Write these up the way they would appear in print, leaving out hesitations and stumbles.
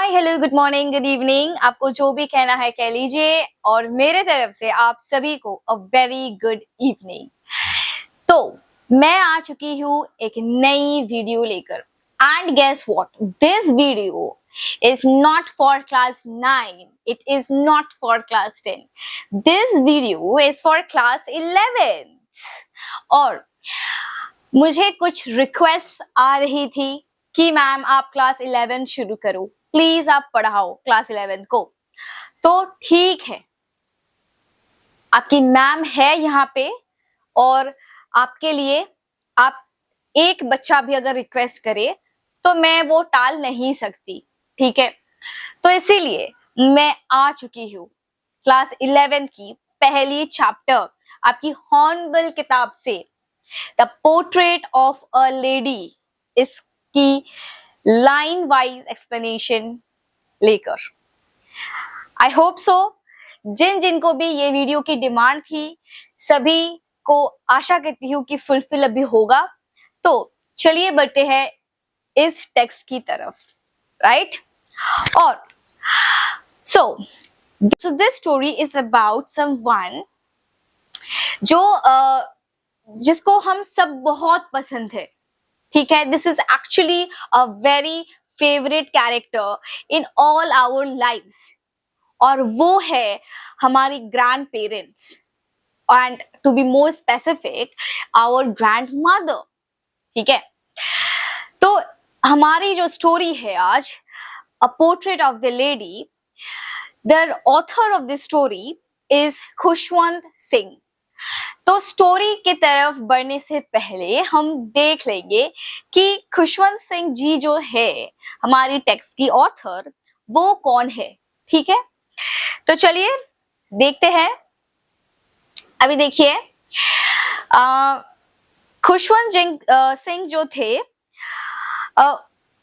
Hi hello good morning good evening, आपको जो भी कहना है कह लीजिए। और मेरे तरफ से आप सभी को अ वेरी गुड इवनिंग। तो मैं आ चुकी हूँ एक नई वीडियो लेकर। And guess what, this video is not for class 9, it is not for class 10, this video is for class 11। और मुझे कुछ रिक्वेस्ट आ रही थी कि मैम आप क्लास 11 शुरू करो, प्लीज आप पढ़ाओ क्लास 11 को। तो ठीक है, आपकी मैम है यहाँ पे और आपके लिए आप एक बच्चा भी अगर रिक्वेस्ट करे तो मैं वो टाल नहीं सकती, ठीक है। तो इसीलिए मैं आ चुकी हूँ क्लास 11 की पहली चैप्टर आपकी हॉर्नबिल किताब से, the portrait of a lady, इसकी लाइन वाइज एक्सप्लेनेशन लेकर। आई होप सो जिन जिनको भी ये वीडियो की डिमांड थी सभी को आशा करती हूँ कि फुलफिल अभी होगा। तो चलिए बढ़ते हैं इस टेक्स्ट की तरफ, राइट। और so this story is about someone जो जिसको हम सब बहुत पसंद है, ठीक है। This is actually a very favourite character in all our lives, और वो है हमारी grand parents, and to be more specific our grand mother, ठीक है। तो हमारी जो स्टोरी है आज, a portrait of the lady, the author of the story is Khushwant Singh. तो स्टोरी की तरफ बढ़ने से पहले हम देख लेंगे कि खुशवंत सिंह जी जो है हमारी टेक्स्ट की ऑथर, वो कौन है, ठीक है। तो चलिए देखते हैं। अभी देखिए, खुशवंत सिंह जो थे,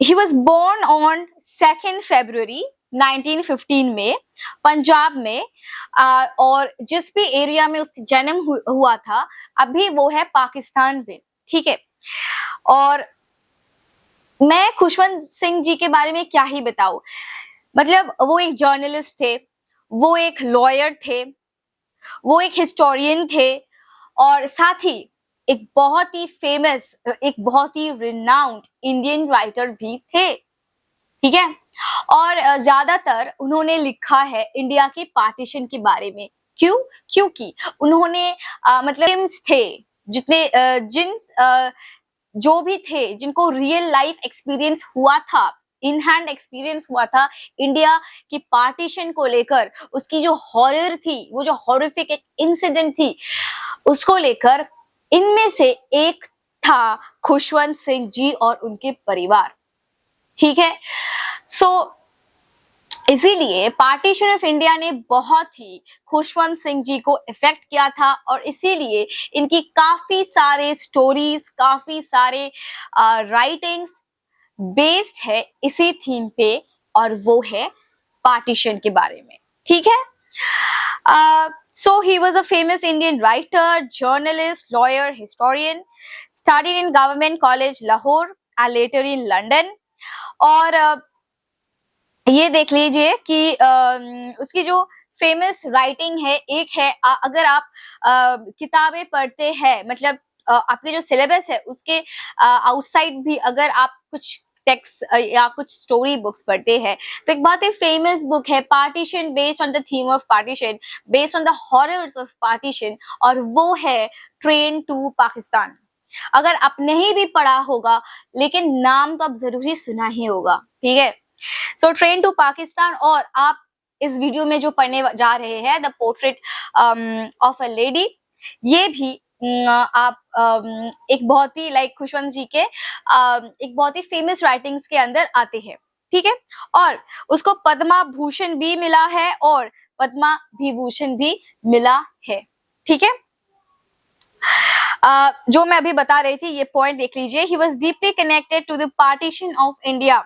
ही वॉज बोर्न ऑन 2 फरवरी 1915 में पंजाब में, और जिस भी एरिया में उसका जन्म हुआ था अभी वो है पाकिस्तान में, ठीक है। और मैं खुशवंत सिंह जी के बारे में क्या ही बताऊं, मतलब वो एक जर्नलिस्ट थे, वो एक लॉयर थे, वो एक हिस्टोरियन थे, और साथ ही एक बहुत ही फेमस, एक बहुत ही रिनाउंड इंडियन राइटर भी थे, ठीक है। और ज्यादातर उन्होंने लिखा है इंडिया के पार्टीशन के बारे में। क्यों? क्योंकि उन्होंने मतलब थे जितने जो भी थे जिनको रियल लाइफ एक्सपीरियंस हुआ था, इन हैंड एक्सपीरियंस हुआ था इंडिया की पार्टीशन को लेकर, उसकी जो हॉरर थी, वो जो हॉरिफिक एक इंसिडेंट थी उसको लेकर, इनमें से एक था खुशवंत सिंह जी और उनके परिवार, ठीक है। सो इसीलिए पार्टीशन ऑफ इंडिया ने बहुत ही खुशवंत सिंह जी को इफेक्ट किया था, और इसीलिए इनकी काफी सारे स्टोरीज, काफी सारे राइटिंग्स बेस्ड है इसी थीम पे, और वो है पार्टीशन के बारे में, ठीक है। So he was a famous Indian writer, journalist, lawyer, historian, studied in Government College Lahore and later in London। और ये देख लीजिए कि उसकी जो फेमस राइटिंग है, एक है, अगर आप किताबें पढ़ते हैं, मतलब आपके जो सिलेबस है उसके आउटसाइड भी अगर आप कुछ टेक्स्ट या कुछ स्टोरी बुक्स पढ़ते हैं, तो एक बहुत ही फेमस बुक है partition, based on the theme of partition, based on the horrors of partition, और वो है ट्रेन टू पाकिस्तान। अगर आप नहीं भी पढ़ा होगा लेकिन नाम तो आप जरूरी सुना ही होगा, ठीक है। सो ट्रेन टू पाकिस्तान, और आप इस वीडियो में जो पढ़ने जा रहे हैं the portrait of a lady, ये भी आप एक बहुत ही लाइक खुशवंत जी के एक बहुत ही फेमस राइटिंग्स के अंदर आते हैं, ठीक है। और उसको पद्मा भूषण भी मिला है और पद्मा विभूषण भी मिला है, ठीक है। जो मैं अभी बता रही थी, ये पॉइंट देख लीजिए। He was deeply connected to the partition of India.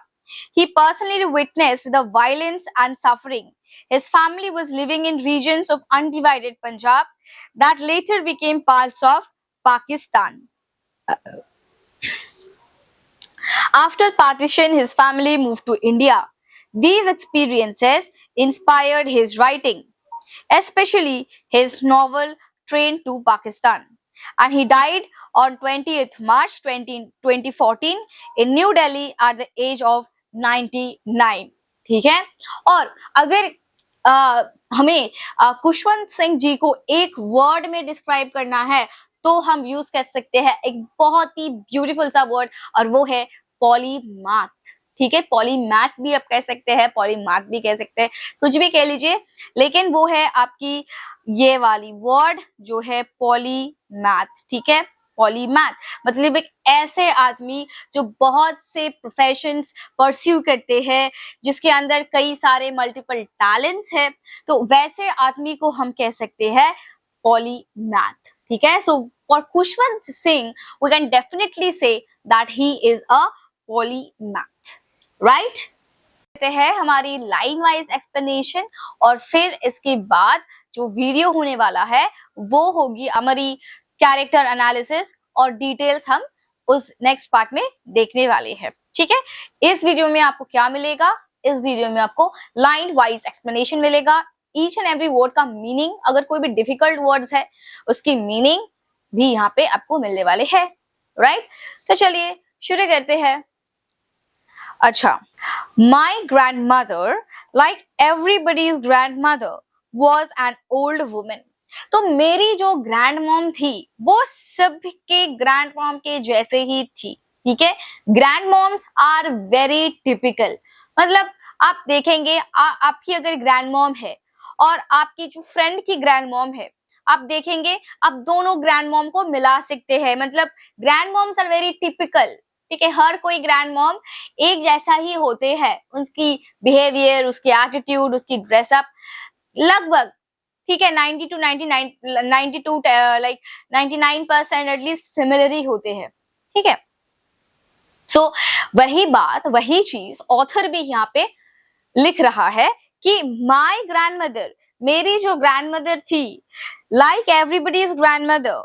He personally witnessed the violence and suffering. His family was living in regions of undivided Punjab that later became parts of Pakistan. After partition, his family moved to India. These experiences inspired his writing, especially his novel Train to Pakistan. And he died on 20th March 2014 in New Delhi at the age of 99. ठीक है. और अगर हमें खुशवंत सिंह जी को एक word में describe करना है तो हम यूज कर सकते हैं एक बहुत ही ब्यूटीफुल सा वर्ड, और वो है पॉलीमैथ. ठीक है, पॉलीमैथ भी आप कह सकते हैं, पॉलीमैथ भी कह सकते हैं, कुछ भी कह लीजिए, लेकिन वो है आपकी ये वाली वर्ड जो है पॉलीमैथ. ठीक है, पॉलीमैथ मतलब एक ऐसे आदमी जो बहुत से प्रोफेशंस परस्यू करते हैं, जिसके अंदर कई सारे मल्टीपल टैलेंट्स है, तो वैसे आदमी को हम कह सकते हैं पॉलीमैथ. ठीक है, so for Khushwant Singh we can definitely say that he is a polymath. Right, है हमारी लाइन वाइज एक्सप्लेनेशन, और फिर इसके बाद जो वीडियो होने वाला है वो होगी हमारी कैरेक्टर एनालिसिस, और डिटेल्स हम उस नेक्स्ट पार्ट में देखने वाले हैं. ठीक है, इस वीडियो में आपको क्या मिलेगा? इस वीडियो में आपको लाइन वाइज एक्सप्लेनेशन मिलेगा, ईच एंड एवरी वर्ड का मीनिंग, अगर कोई भी डिफिकल्ट वर्ड्स है उसकी मीनिंग भी यहाँ पे आपको मिलने वाले हैं. राइट, तो चलिए शुरू करते हैं. अच्छा, my grandmother, like everybody's grandmother, was an old woman. तो मेरी जो ग्रैंड मॉम थी वो सबके ग्रैंड मॉम के जैसे ही थी. ठीक है, grand moms are very typical. मतलब आप देखेंगे आपकी अगर ग्रैंड मॉम है और आपकी जो फ्रेंड की ग्रैंड मॉम है, आप देखेंगे आप दोनों ग्रैंड मॉम को मिला सकते हैं. मतलब grand moms are very typical. ठीक है, हर कोई ग्रैंड मॉम एक जैसा ही होते हैं, उसकी बिहेवियर, उसकी एटीट्यूड, उसकी ड्रेसअप लगभग. ठीक है, 92 लाइक 99% एटलीस्ट सिमिलर ही होते हैं. ठीक है, सो वही बात, वही चीज ऑथर भी यहाँ पे लिख रहा है कि माय ग्रैंडमदर, मेरी जो ग्रैंडमदर थी, लाइक एवरीबडीज ग्रैंडमदर.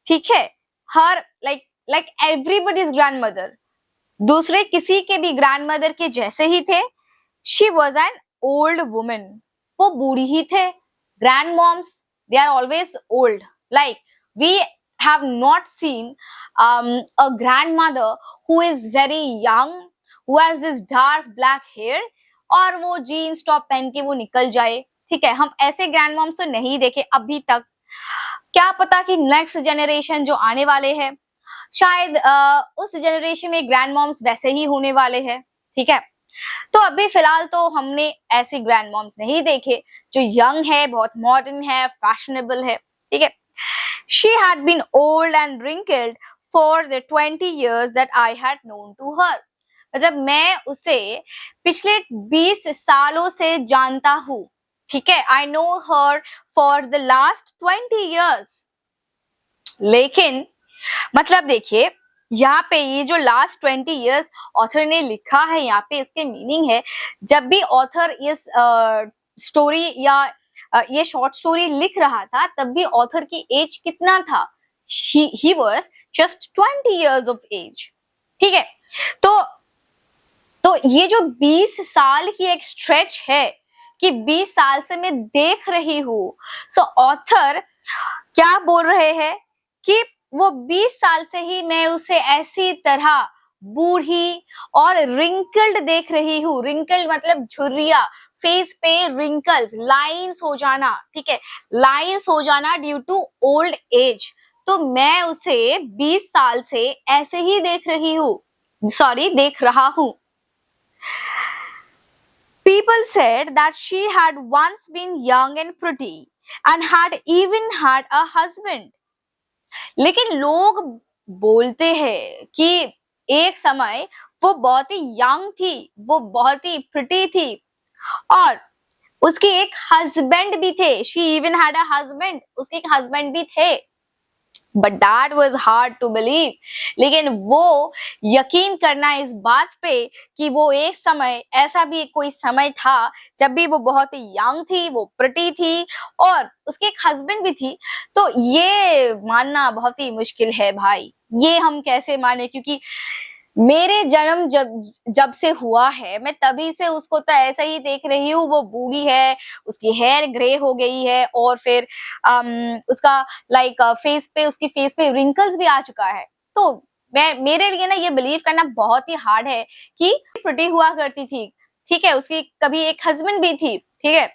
ठीक है, हर लाइक एवरीबडीज ग्रैंडमदर, दूसरे किसी के भी ग्रैंडमदर के जैसे ही थे. She was an old woman, वो बूढ़ी ही थे. Grand moms they are always old. Like we have not seen a grandmother who is very young, who has this dark black hair और वो जीन्स टॉप पहन के वो निकल जाए. ठीक है, हम ऐसे ग्रैंड मॉम्स तो नहीं देखे अभी तक. क्या पता कि नेक्स्ट जनरेशन जो आने वाले हैं शायद उस जनरेशन में ग्रैंड मॉम्स वैसे ही होने वाले हैं. ठीक है, तो अभी फिलहाल तो हमने ऐसे ग्रैंड मॉम्स नहीं देखे जो यंग है, बहुत मॉडर्न है, फैशनेबल है. ठीक है, she had been old and wrinkled for the 20 years that I had known to her. मतलब मैं उसे पिछले 20 सालों से जानता हूँ. ठीक है, I know her for the last 20 years. लेकिन मतलब देखिए यहाँ पे ये जो लास्ट 20 years ऑथर ने लिखा है, यहाँ पे इसके मीनिंग है, जब भी ऑथर इस स्टोरी या ये शॉर्ट स्टोरी लिख रहा था तब भी ऑथर की एज कितना था? He was just 20 years of age. ठीक है, तो ये जो 20 साल की एक स्ट्रेच है कि 20 साल से मैं देख रही हूँ, सो ऑथर क्या बोल रहे हैं कि वो 20 साल से ही मैं उसे ऐसी तरह बूढ़ी और रिंकल्ड देख रही हूँ. रिंकल्ड मतलब झुर्रिया, फेस पे रिंकल्स, लाइंस हो जाना. ठीक है, लाइंस हो जाना ड्यू टू ओल्ड एज. तो मैं उसे 20 साल से ऐसे ही देख रही हूँ, देख रहा हूँ. People said that she had once been young and pretty and had even had a husband. लेकिन लोग बोलते हैं कि एक समय वो बहुत ही यंग थी, वो बहुत ही प्रिटी थी और उसके एक हस्बैंड भी थे. She even had a husband, उसके एक हस्बैंड भी थे. But that was hard to believe. लेकिन वो यकीन करना इस बात पे कि वो एक समय, ऐसा भी कोई समय था जब भी वो बहुत ही यंग थी, वो प्रिटी थी और उसके एक हस्बैंड भी थी, तो ये मानना बहुत ही मुश्किल है भाई. ये हम कैसे माने, क्योंकि मेरे जन्म जब से हुआ है, मैं तभी से उसको तो ऐसा ही देख रही हूँ। वो बूढ़ी है, उसकी हेयर ग्रे हो गई है, और फिर उसका उसकी फेस पे रिंकल्स भी आ चुका है। तो मेरे लिए ना ये बिलीव करना बहुत ही हार्ड है कि प्रिटी हुआ करती थी, ठीक है। उसकी कभी एक हस्बैंड भी थी, ठीक है।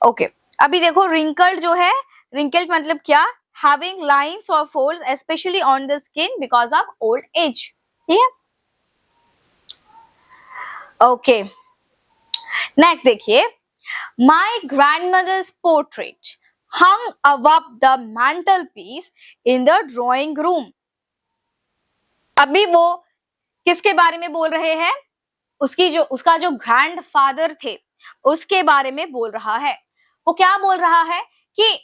ओके, अभी देखो रिंकल्ड जो है, रिंकल्ड मतलब क्या? हैविंग लाइंस और folds specially on the skin because of old age, ठीक है। ओके, नेक्स्ट देखिए, my grandmother's portrait hung above the mantelpiece in the drawing room। अभी वो किसके बारे में बोल रहे हैं? उसका जो ग्रैंड फादर थे उसके बारे में बोल रहा है। वो क्या बोल रहा है कि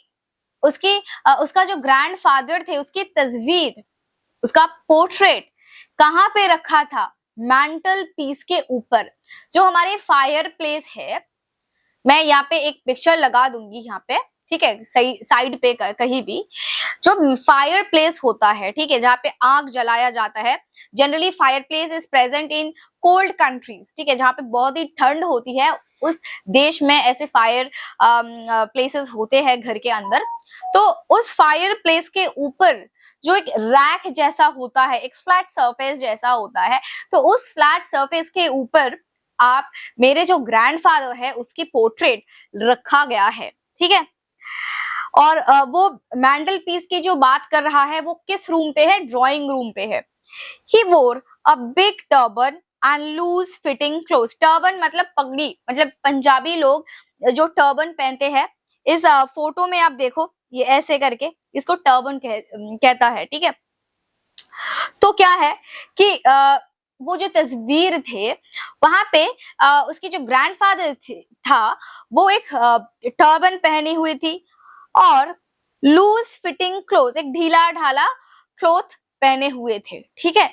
उसका जो ग्रैंड फादर थे उसकी तस्वीर, उसका पोर्ट्रेट कहाँ पे रखा था? मैंटल पीस के ऊपर। जो हमारे फायर प्लेस है, मैं यहाँ पे एक पिक्चर लगा दूंगी यहाँ पे, ठीक है, सही साइड पे कहीं भी। जो फायर प्लेस होता है, ठीक है, जहाँ पे आग जलाया जाता है, generally fire place is present in cold countries, ठीक है, जहाँ पे बहुत ही ठंड होती है, उस देश में ऐसे फायर प्लेसेस होते हैं घर के अंदर। तो उस फायर प्लेस के ऊपर जो एक रैक जैसा होता है, एक फ्लैट सरफेस जैसा होता है, तो उस फ्लैट सरफेस के ऊपर आप मेरे जो ग्रैंडफादर है उसकी पोर्ट्रेट रखा गया है, ठीक है। और वो मैंटल पीस की जो बात कर रहा है वो किस रूम पे है? ड्राइंग रूम पे है। He wore a big turban and loose fitting cloth. Turban मतलब पगड़ी, मतलब पंजाबी लोग जो टर्बन पहनते हैं, इस फोटो में आप देखो, ये ऐसे करके इसको टर्बन कहता है, ठीक है। तो क्या है कि वो जो तस्वीर थे वहां पे उसकी जो ग्रैंडफादर था वो एक टर्बन पहनी हुई थी और लूज फिटिंग क्लोथ, एक ढीला ढाला क्लोथ पहने हुए थे, ठीक है।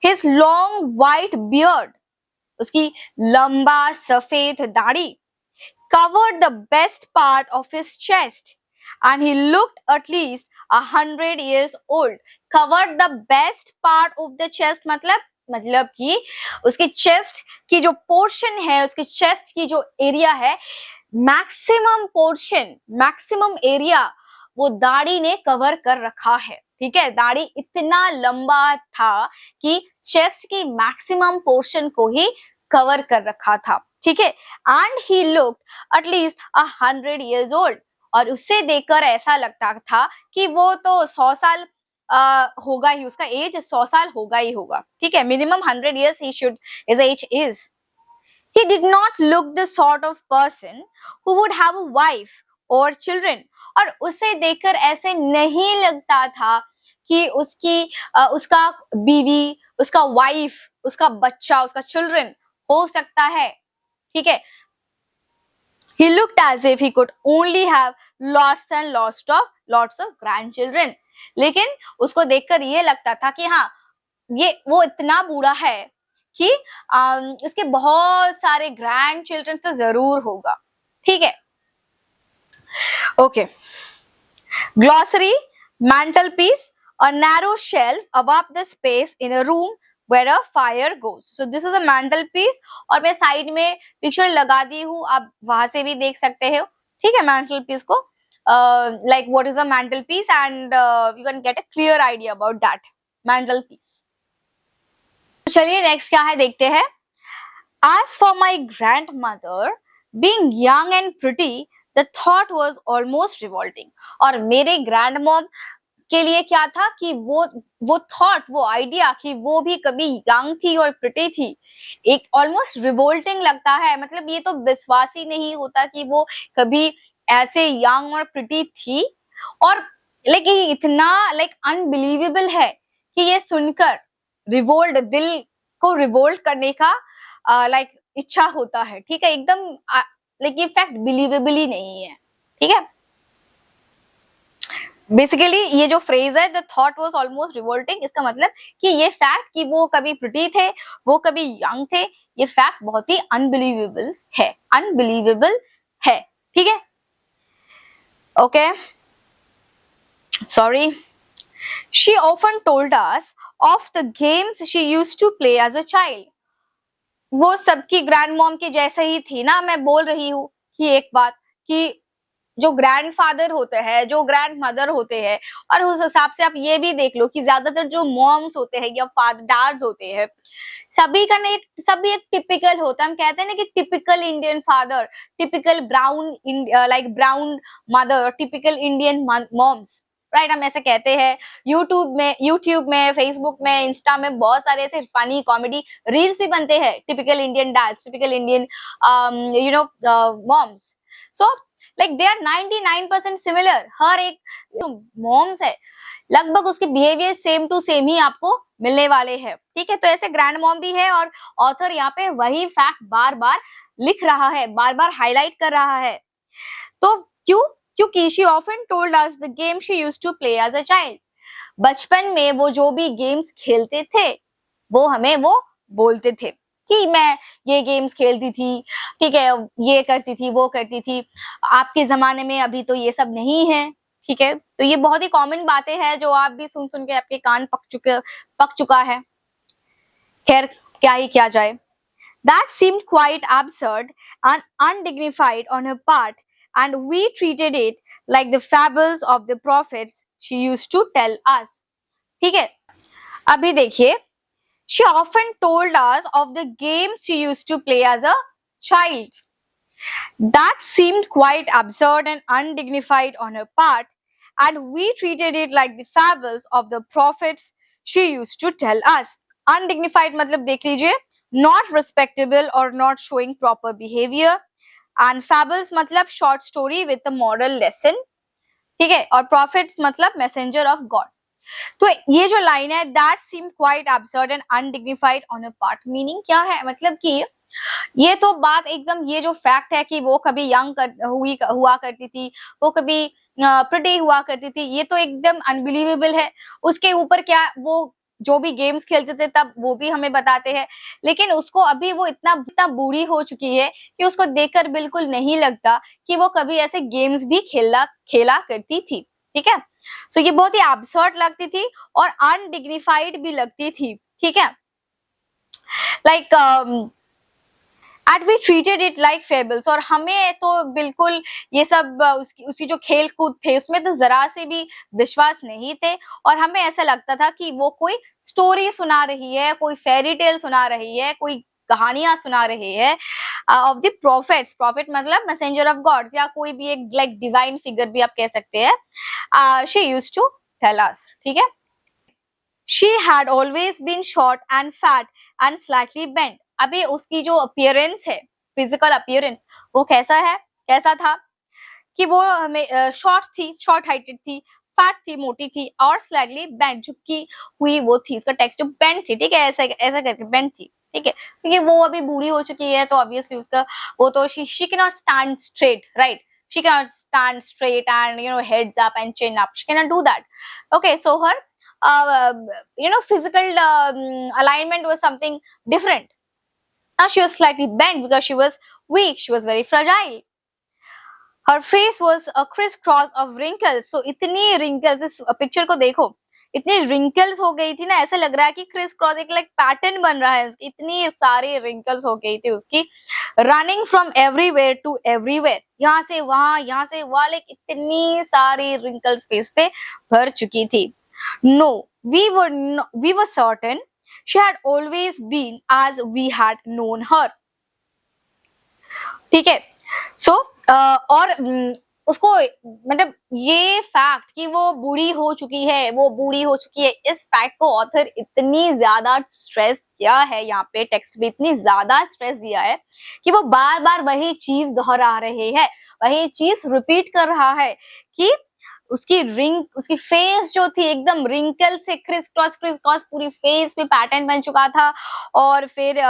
हिज लॉन्ग वाइट बियर्ड, उसकी लंबा सफेद दाढ़ी, covered the best part of his chest and he looked at least 100 years old। covered the best part of the chest मतलब कि उसके चेस्ट की जो पोर्शन है, उसके चेस्ट की जो एरिया है, मैक्सिमम पोर्शन, मैक्सिमम एरिया वो दाढ़ी ने कवर कर रखा है, ठीक है। दाढ़ी इतना लंबा था कि चेस्ट की मैक्सिमम पोर्शन को ही कवर कर रखा था, ठीक है। And he looked at least 100 years old, और उसे देखकर ऐसा लगता था कि वो तो 100 साल होगा ही, उसका एज 100 साल होगा ही होगा, ठीक है। Minimum 100 years he should his age is। He did not look the sort of person who would have a wife or children। और उसे देखकर ऐसे नहीं लगता था कि उसका बीवी, उसका वाइफ, उसका बच्चा, उसका चिल्ड्रन हो सकता है, ठीक है। He looked as if he could only have lots and lots of grandchildren। लेकिन उसको देखकर ये लगता था कि हाँ, वो इतना बूढ़ा है कि उसके बहुत सारे ग्रैंड चिल्ड्रन तो जरूर होगा, ठीक है। Okay, glossary, mantelpiece, a narrow shelf above the space in a room where a fire goes। So this is a mantel piece, और मैं साइड में पिक्चर लगा दी हूँ, आप वहां से भी देख सकते हो, ठीक है, mantel piece को, like what is a mantel piece and you can get a clear idea about that mantel piece। तो चलिए नेक्स्ट क्या है देखते हैं। As for my grandmother, being young and pretty, the thought was almost revolting। और मेरे grand mom के लिए क्या था कि वो थॉट, वो आइडिया कि वो भी कभी यंग थी और प्रिटी थी, एक ऑलमोस्ट रिवोल्टिंग लगता है। मतलब ये तो विश्वास ही नहीं होता कि वो कभी ऐसे यंग और प्रिटी थी, और लेकिन इतना अनबिलीवेबल है कि ये सुनकर रिवोल्ट, दिल को रिवोल्ट करने का इच्छा होता है, ठीक है। एकदम ये फैक्ट बिलीवेबल ही नहीं है, ठीक है। बेसिकली ये जो फ्रेज है, the thought was almost revolting, इसका मतलब कि ये फैक्ट कि वो कभी प्रिटी थे, वो कभी यंग थे, ये फैक्ट बहुत ही अनबिलीवेबल है, अनबिलीवेबल है, ठीक है। Okay, sorry. She often told us of the games she used to play as a child. वो सबकी ग्रैंड मॉम के जैसे ही थी ना, मैं बोल रही हूँ कि एक बात कि जो ग्रैंडफादर होते हैं, जो ग्रैंड मदर होते हैं, और उस हिसाब से आप ये भी देख लो कि ज्यादातर जो मॉम्स होते हैं या फादर डैड्स होते हैं, सभी एक टिपिकल होता है। हम कहते हैं ना कि typical Indian father, typical brown like brown mother, typical Indian moms, right, हम ऐसे कहते हैं। यूट्यूब में, फेसबुक में, इंस्टा में बहुत सारे ऐसे फनी कॉमेडी रील्स भी बनते हैं, typical Indian dads, typical Indian moms. So like they are 99% similar. हर एक जो मॉम्स है लगभग उसके बिहेवियर सेम टू सेम ही आपको मिलने वाले हैं, ठीक है। तो ऐसे ग्रैंड मॉम भी है, और ऑथर यहाँ पे वही फैक्ट बार बार लिख रहा है, बार बार हाईलाइट कर रहा है। तो क्योंकि she often told us the game she used to play as a child. बचपन में वो जो भी गेम्स खेलते थे वो हमें वो बोलते थे कि मैं ये गेम्स खेलती थी, ठीक है, ये करती थी, वो करती थी। आपके जमाने में अभी तो ये सब नहीं है, ठीक है। तो ये बहुत ही कॉमन बातें हैं जो आप भी सुन सुन के आपके कान पक चुका है। खैर, क्या ही किया जाए। That seemed quite absurd and undignified on her part, and we treated it like the fables of the prophets she used to tell us. ठीक है, अभी देखिए, she often told us of the games she used to play as a child. That seemed quite absurd and undignified on her part, and we treated it like the fables of the prophets she used to tell us. Undignified मतलब देख लीजिए, not respectable or not showing proper behavior, and fables मतलब short story with a moral lesson, ठीक है, और prophets मतलब messenger of God. तो ये जो लाइन है, that seemed quite absurd and undignified on her part, meaning क्या है, मतलब कि ये तो बात एकदम, ये जो फैक्ट है कि वो कभी हुआ करती थी, वो कभी प्रिटी हुआ करती थी, ये तो एकदम अनबिलीवेबल है। उसके ऊपर क्या, वो जो भी गेम्स खेलते थे तब वो भी हमें बताते हैं, लेकिन उसको अभी वो इतना बूढ़ी हो चुकी है कि उसको देखकर बिल्कुल नहीं लगता कि वो कभी ऐसे गेम्स भी खेला करती थी, ठीक है। सो ये बहुत ही एब्सर्ड लगती थी और अनडिग्निफाइड भी लगती थी, ठीक है। Like and we treated it like fables, और हमें तो बिल्कुल ये सब उसकी जो खेल कूद थे उसमें तो जरा से भी विश्वास नहीं थे, और हमें ऐसा लगता था कि वो कोई स्टोरी सुना रही है, कोई फेरी टेल सुना रही है, कोई कहानियां सुना रही है ऑफ द प्रॉफिट्स। प्रॉफिट मतलब मैसेंजर ऑफ गॉड्स, या कोई भी एक लाइक डिवाइन फिगर भी आप कह सकते हैं। She used to tell us, ठीक है। She had always been short and fat and slightly bent. अभी उसकी जो अपीयरेंस है, फिजिकल अपीयरेंस, वो कैसा था कि वो हमें शॉर्ट हाइटेड थी, फैट थी, मोटी थी, और स्लाइटली बेंट, झुकी हुई वो थी, उसका टेक्स्ट जो बेंट थी, ठीक है, ऐसा करके बेंट थी, ठीक है, क्योंकि वो अभी बूढ़ी हो चुकी है तो ऑब्वियसली उसका वो तो she can not stand straight, right, she cannot stand straight and heads up and chin up, she cannot do that. Okay, so her physical alignment was something different. Now she was slightly bent because she was weak, she was very fragile. Her face was a crisscross of wrinkles. So इतनी wrinkles, इस picture को देखो, इतनी wrinkles हो गई थी ना, ऐसा लग रहा है कि क्रिस क्रॉस एक लाइक पैटर्न बन रहा है उसकी, इतनी सारी wrinkles हो गई थी उसकी। Running from everywhere to everywhere, यहाँ से वहां लाइक इतनी सारी wrinkles फेस पे भर चुकी थी। No, we were certain she had always been as we had known her, ठीक है। सो और उसको मतलब ये फैक्ट कि वो बूढ़ी हो चुकी है, इस फैक्ट को ऑथर इतनी ज्यादा स्ट्रेस किया है, यहाँ पे टेक्स्ट में इतनी ज्यादा स्ट्रेस दिया है कि वो बार बार वही चीज दोहरा रहे हैं, वही चीज रिपीट कर रहा है कि उसकी फेस जो थी एकदम रिंकल से क्रिस क्रॉस पूरी फेस पे पैटर्न बन चुका था, और फिर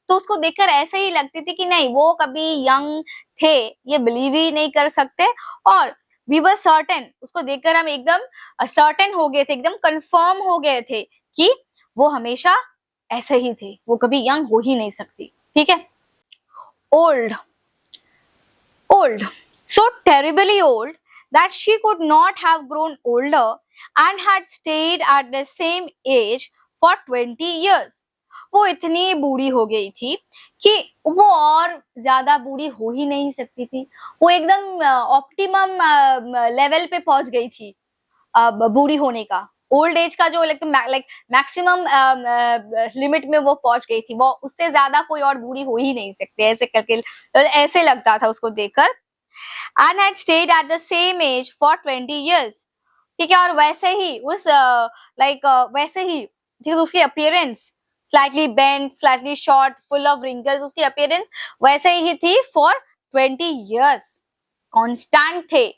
तो उसको देखकर ऐसे ही लगती थी कि नहीं वो कभी यंग थे, ये बिलीव ही नहीं कर सकते। और वी वर सर्टेन, उसको देखकर हम एकदम सर्टेन हो गए थे, एकदम कंफर्म हो गए थे कि वो हमेशा ऐसे ही थे, वो कभी यंग हो ही नहीं सकती, ठीक है। Old so terribly old that she could not have grown older and had stayed at the same age for 20 years. वो इतनी बूढ़ी हो गई थी कि वो और ज्यादा बूढ़ी हो ही नहीं सकती थी। वो एकदम ऑप्टिमम लेवल पे पहुंच गई थी बूढ़ी होने का, ओल्ड एज का जो लाइक मैक्सिमम लिमिट में वो पहुंच गई थी। वो उससे ज्यादा कोई और बूढ़ी हो ही नहीं सकती, ऐसे करके ऐसे लगता था उसको देखकर। and had stayed at the same age for 20 years. ठीक है, और वैसे ही उस वैसे ही ठीक है, उसकी appearance slightly bent, slightly short, full of wrinkles, उसकी अपीयरेंस वैसे ही थी फॉर 20 years, कांस्टेंट थे।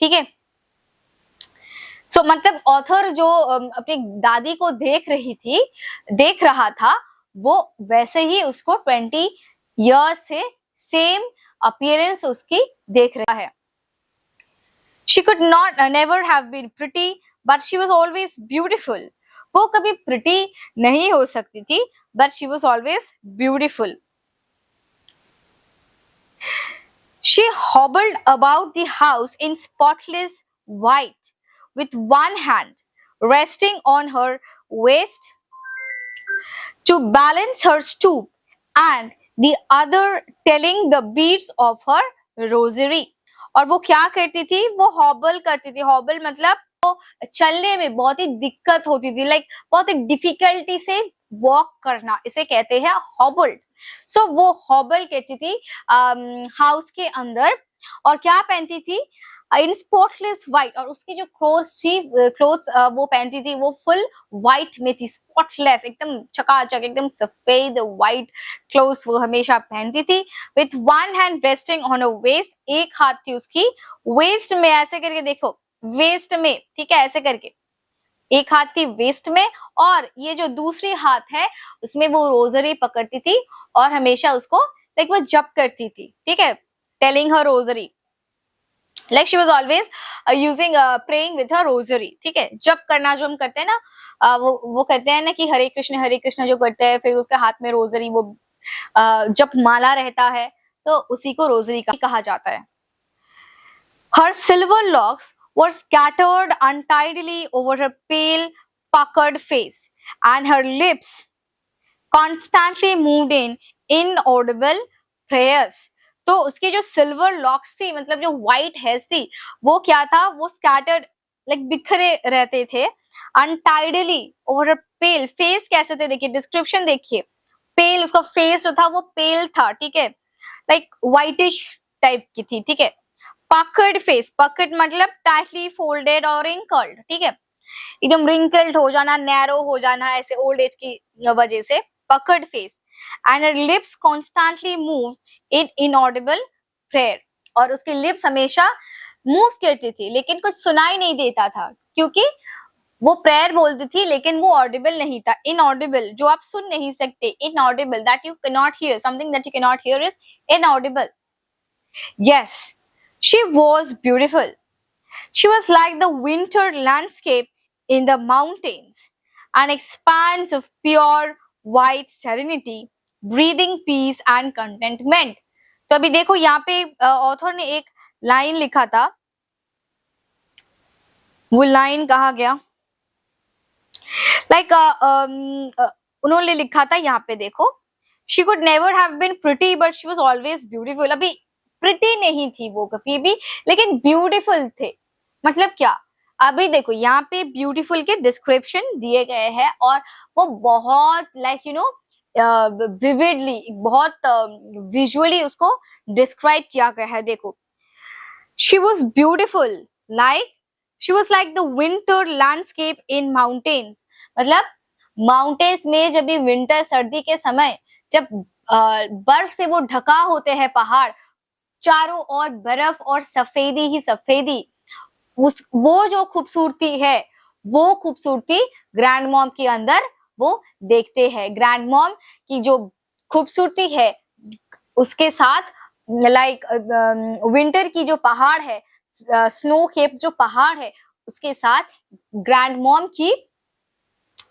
ठीक है, सो मतलब ऑथर जो अपनी दादी को देख रहा था, वो वैसे ही उसको 20 years से सेम अपीयरेंस उसकी देख रहा है। She could not never have been pretty, but she was always beautiful. वो कभी pretty नहीं हो सकती थी, but she was always beautiful. She hobbled about the house in spotless white, with one hand resting on her waist to balance her stoop, and the other telling the beads of her rosary. और वो क्या करती थी, वो हॉबल करती थी। हॉबल मतलब वो चलने में बहुत ही दिक्कत होती थी, लाइक बहुत ही डिफिकल्टी से वॉक करना, इसे कहते हैं हॉबल्ड। सो वो हॉबल कहती थी हाउस के अंदर, और क्या पहनती थी, इन स्पॉटलेस व्हाइट, और उसकी जो क्लोथ्स वो पहनती थी वो फुल व्हाइट में थी, स्पॉटलेस, एकदम चकाचक, एकदम सफेद व्हाइट क्लोथ्स वो हमेशा पहनती थी। With one hand resting on a waist, एक हाथ थी उसकी वेस्ट में, ऐसे करके देखो, वेस्ट में, ठीक है, ऐसे करके एक हाथ थी वेस्ट में, और ये जो दूसरी हाथ है उसमें वो रोजरी पकड़ती थी और हमेशा उसको लाइक वो जप करती थी। ठीक है, telling her rosary, like she was always using praying with her rosary. ठीक है, जप करना जो हम करते हैं ना, वो कहते हैं ना कि हरे कृष्ण जो करते हैं, फिर उसके हाथ में रोजरी, वो जप माला रहता है, तो उसी को रोजरी कहा जाता है। Her silver locks were scattered untidily over her pale, puckered face, and her lips constantly moved in inaudible prayers. तो उसकी जो सिल्वर लॉक्स थी, मतलब जो व्हाइट हेयर्स थी, वो क्या था, वो स्कैटर्ड लाइक बिखरे रहते थे, अनटाइडली ओवर पेल, फेस कैसे थे देखिए, डिस्क्रिप्शन देखिए, पेल, उसका फेस जो था वो पेल था, ठीक है, लाइक व्हाइटिश टाइप की थी। ठीक है, पकर्ड फेस, पकर्ड मतलब टाइटली फोल्डेड और रिंकल्ड, ठीक है, एकदम रिंकल्ड हो जाना, नैरो हो जाना, ऐसे ओल्ड एज की वजह से puckered face, and her lips constantly moved in inaudible prayer, और उसकी लिप्स हमेशा मूव करती थी लेकिन कुछ सुनाई नहीं देता था, क्योंकि वो प्रेयर बोलती थी लेकिन वो ऑडिबल नहीं था। इनऑडिबल जो आप सुन नहीं सकते, inaudible that you can not here, something that you can not here is inaudible. Yes, she was beautiful. She was like the winter landscape in the mountains, an expanse of pure white serenity, breathing peace and contentment. तो अभी देखो यहाँ पे author ने एक line लिखा था, वो लाइन कहा गया, लाइक उन्होंने लिखा था यहाँ पे देखो, she could never have been pretty but she was always beautiful. अभी प्रिटी नहीं थी वो कभी भी, लेकिन ब्यूटीफुल थे। मतलब क्या, अभी देखो यहाँ पे ब्यूटीफुल के डिस्क्रिप्शन दिए गए हैं, और वो बहुत लाइक यू नो विविडली, बहुत विजुअली उसको डिस्क्राइब किया गया है। देखो, she was beautiful like, she was like the winter landscape in mountains, मतलब माउंटेन्स में जब भी विंटर, सर्दी के समय जब बर्फ से वो ढका होते हैं पहाड़, चारों ओर बर्फ और सफेदी ही सफेदी, वो जो खूबसूरती है, वो खूबसूरती ग्रैंड मॉम के अंदर वो देखते हैं। ग्रैंड मॉम की जो खूबसूरती है उसके साथ लाइक विंटर की जो पहाड़ है, स्नो केप जो पहाड़ है, उसके साथ ग्रैंड मॉम की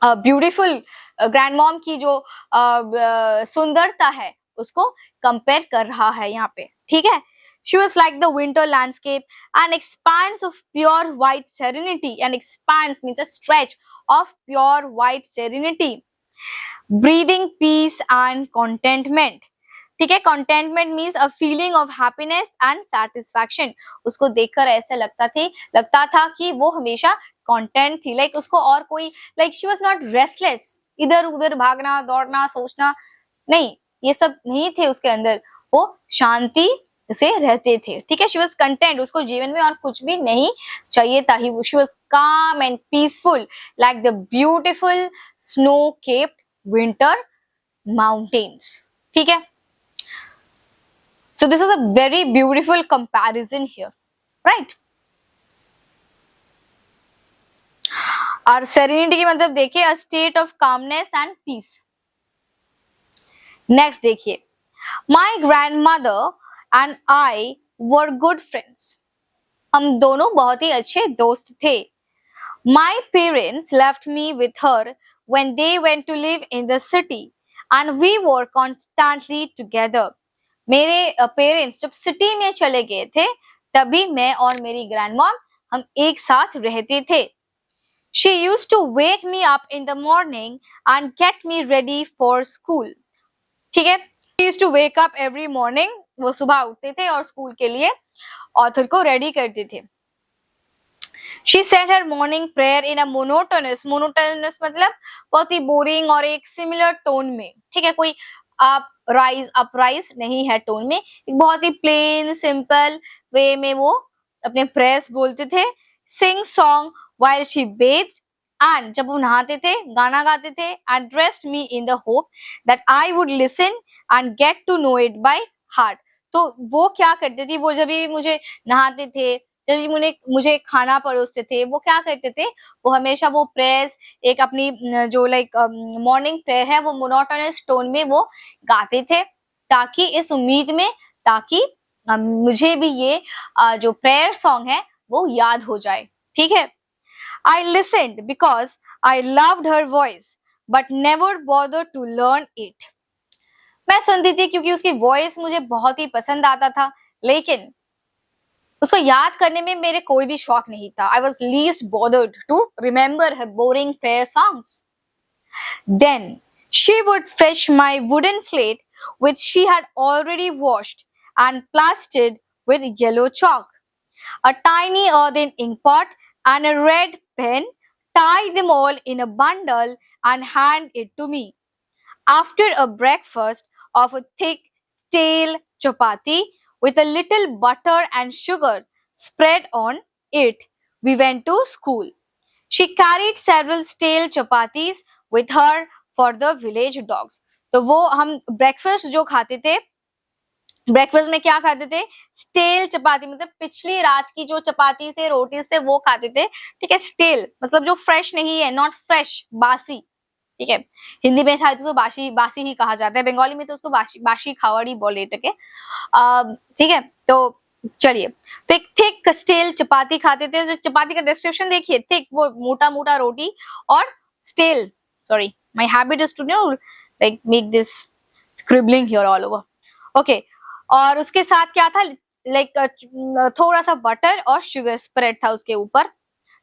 ब्यूटीफुल, ग्रैंड मॉम की जो सुंदरता है उसको कंपेयर कर रहा है यहाँ पे। ठीक है, She was like the winter landscape, an expanse of pure white serenity. An expanse means a stretch of pure white serenity, breathing peace and contentment. ठीक है, contentment means a feeling of happiness and satisfaction. उसको देखकर ऐसा लगता था कि वो हमेशा content थी, like उसको और कोई, like she was not restless, इधर उधर भागना दौड़ना सोचना नहीं, ये सब नहीं थे उसके अंदर, वो शांति से रहते थे। ठीक है, शी वॉज कंटेंट, उसको जीवन में और कुछ भी नहीं चाहिए था। She was calm and peaceful like the beautiful snow capped winter mountains. ठीक है, so this is a very beautiful comparison here, right. और सेरेनिटी की मतलब देखिए, a state of calmness and peace. Next देखिए, my grandmother and I were good friends. हम दोनों बहुत ही अच्छे दोस्त थे। My parents left me with her when they went to live in the city and we were constantly together. मेरे parents जब सिटी में चले गए थे तभी मैं और मेरी ग्रैंडमॉम हम एक साथ रहते थे। She used to wake me up in the morning and get me ready for school. ठीक है, She used to wake up every morning, वो सुबह उठते थे और स्कूल के लिए ऑथर को रेडी करते थे। She said her morning prayer in a monotonous मतलब बहुत ही बोरिंग और एक सिमिलर टोन में। ठीक है, कोई अपराइज नहीं है टोन में, एक बहुत ही प्लेन सिंपल वे में वो अपने प्रेयर्स बोलते थे। Sing song while she bathed, and जब वो नहाते थे गाना गाते थे, and dressed me in the hope that I would listen and get to know it by heart. तो वो क्या करते थे, वो जब भी मुझे नहाते थे, जब भी मुझे खाना परोसते थे, वो क्या करते थे, वो हमेशा वो प्रेयर्स एक अपनी जो लाइक मॉर्निंग प्रेयर है वो मोनोटोनस टोन में वो गाते थे, ताकि इस उम्मीद में ताकि मुझे भी ये जो प्रेयर सॉन्ग है वो याद हो जाए। ठीक है, I listened because I loved her voice, but never bothered to learn it. मैं सुनती थी क्योंकि उसकी वॉइस मुझे बहुत ही पसंद आता था, लेकिन उसको याद करने में मेरे कोई भी शौक नहीं था। I was least bothered to remember her boring prayer songs. Then she would fetch my wooden slate, which she had already washed and plastered with yellow chalk, a tiny earthen ink pot, and a red pen, tie them all in a bundle and hand it to me. After a breakfast of a thick, stale chapati with a little butter and sugar spread on it, we went to school. She carried several stale chapatis with her for the village dogs. तो वो हम breakfast जो खाते थे, breakfast में क्या खाते थे, स्टेल चपाती, मतलब पिछली रात की जो चपाती थे रोटी से वो खाते थे। ठीक है, स्टेल मतलब जो फ्रेश नहीं है, नॉट फ्रेश, बासी। ठीक है, हिंदी में शायद तो बासी ही कहा जाता है, बंगाली में तो उसको बासी खावड़ी बोले। ठीक है, तो चलिए, तो एक थिक स्टेल चपाती खाते थे। जो चपाती का डिस्क्रिप्शन देखिए, थिक वो मोटा मोटा रोटी, और stale, sorry my habit is to no like make this scribbling here all over. Okay, और उसके साथ क्या था, लाइक थोड़ा सा बटर और शुगर स्प्रेड था उसके ऊपर।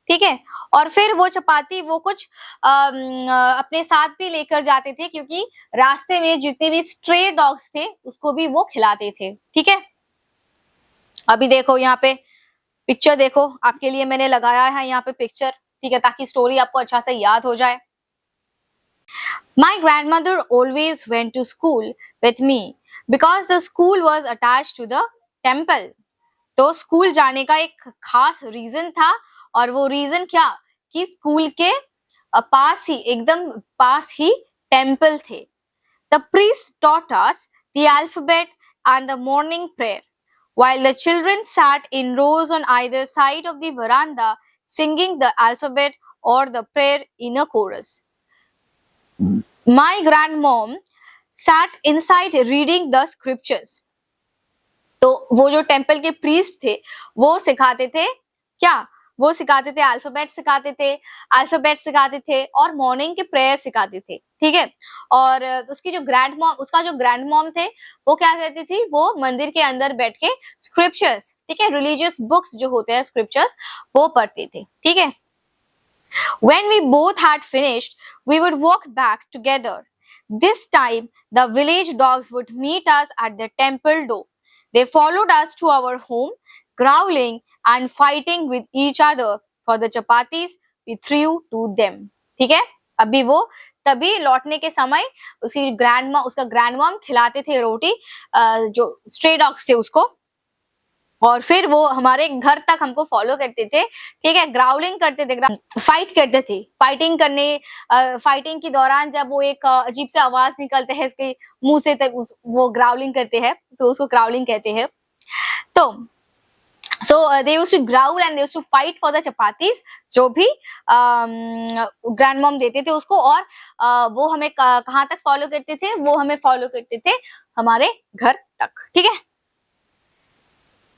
ठीक है, और फिर वो चपाती वो कुछ अपने साथ भी लेकर जाते थे, क्योंकि रास्ते में जितने भी स्ट्रे डॉग्स थे उसको भी वो खिलाते थे। ठीक है, अभी देखो यहाँ पे पिक्चर देखो, आपके लिए मैंने लगाया है यहाँ पे पिक्चर। ठीक है, ताकि स्टोरी आपको अच्छा से याद हो जाए। My grandmother always went to school with me because the school was attached to the temple. तो स्कूल जाने का एक खास रीजन था, और वो रीजन क्या, कि स्कूल के पास ही, एकदम पास ही टेम्पल थे। The priest taught us the alphabet and the morning prayer, while the children sat in rows on either side of the veranda singing the alphabet or the prayer in a chorus. My grandmom sat inside reading the scriptures. तो वो जो temple के priest थे वो सिखाते थे क्या, वो सिखाते थे, अल्फाबेट सिखाते थे और मॉर्निंग के प्रेयर सिखाते थे, ठीक है। और उसका जो ग्रैंड मॉम थे वो क्या करती थी, वो मंदिर के अंदर बैठ के स्क्रिप्चर्स, ठीक है, रिलीजियस बुक्स जो होते हैं स्क्रिप्चर्स, वो पढ़ते थे, ठीक है। When we both had finished, we would walk back together. This time, the village dogs would meet us at the temple door. They followed us to our home, growling and fighting with each other for the chapatis we threw to them. ठीक है, अभी वो तभी लौटने के समय उसका grand mom खिलाते थे रोटी, जो स्ट्रे डॉग्स थे उसको, और फिर वो हमारे घर तक हमको फॉलो करते थे, ठीक है। ग्राउलिंग करते थे, फाइट करते थे। फाइटिंग के दौरान जब वो एक अजीब से आवाज निकलते हैं इसके मुंह से, तब वो ग्राउलिंग करते हैं, तो उसको ग्राउलिंग कहते हैं। तो they used to growl and they used to fight for the chapatis, जो भी ग्रैंड मॉम देते थे उसको, और वो हमें कहाँ तक फॉलो करते थे, वो हमें फॉलो करते थे हमारे घर तक, ठीक है।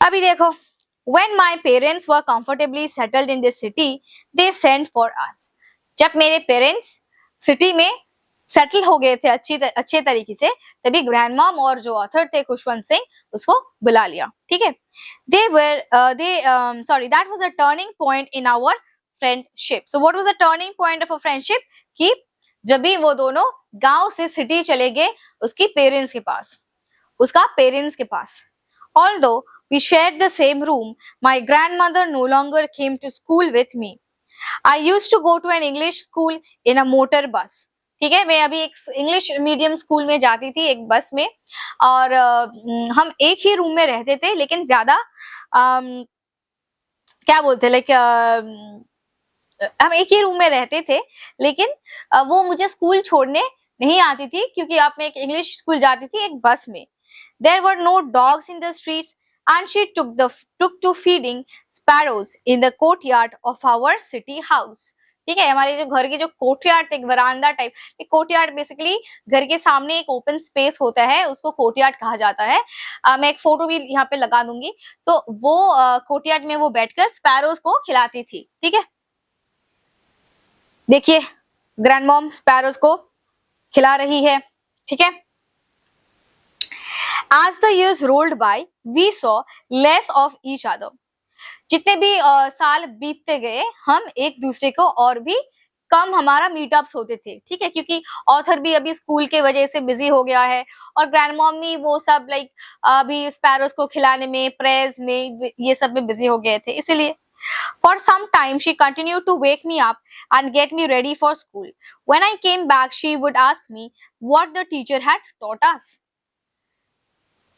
अभी देखो, when my parents were comfortably settled in this city, they sent for us. जब मेरे पेरेंट्स सिटी में सेटल हो गए थे अच्छे तरीके से, तभी ग्रैंड मॉम और जो ऑथर थे खुशवंत सिंह, उसको बुला लिया, ठीक है। that was a turning point in our friendship. So what was the turning point of a friendship? कि जब भी वो दोनों गांव से सिटी चले गए उसका पेरेंट्स के पास। Although we shared the same room, my grandmother no longer came to school with me. I used to go to an English school in a motor bus. ठीक है, मैं अभी एक इंग्लिश मीडियम स्कूल में जाती थी, एक बस में, और हम एक ही रूम में रहते थे, लेकिन ज्यादा क्या बोलते, लाइक हम एक ही रूम में रहते थे, लेकिन वो मुझे स्कूल छोड़ने नहीं आती थी, क्योंकि अब मैं एक इंग्लिश स्कूल जाती थी एक बस में। There were no dogs in the streets, and she took to feeding sparrows in the courtyard of our city house. ठीक है, हमारे जो घर के जो कोर्टयार्ड, एक वरांडा टाइप, एक कोर्टयार्ड बेसिकली घर के सामने एक ओपन स्पेस होता है, उसको कोर्टयार्ड कहा जाता है। मैं एक फोटो भी यहाँ पे लगा दूंगी। तो वो कोर्टयार्ड में वो बैठकर स्पैरोज को खिलाती थी, ठीक है। देखिए, ग्रैंड मॉम स्पैरोज को खिला रही है, ठीक है। As the years rolled by, we saw less of each other. जितने भी साल बीतते गए, हम एक दूसरे को और भी कम हमारा मीटअप्स होते थे, ठीक है, क्योंकि ऑथर भी अभी स्कूल के वजह से बिजी हो गया है, और ग्रैंड मॉम भी वो सब लाइक अभी स्पैरोज को खिलाने में, प्रेयर्स में, ये सब में बिजी हो गए थे, इसीलिए। For some time, she continued to wake me up and get me ready for school. When I came back, she would ask me what the teacher had taught us.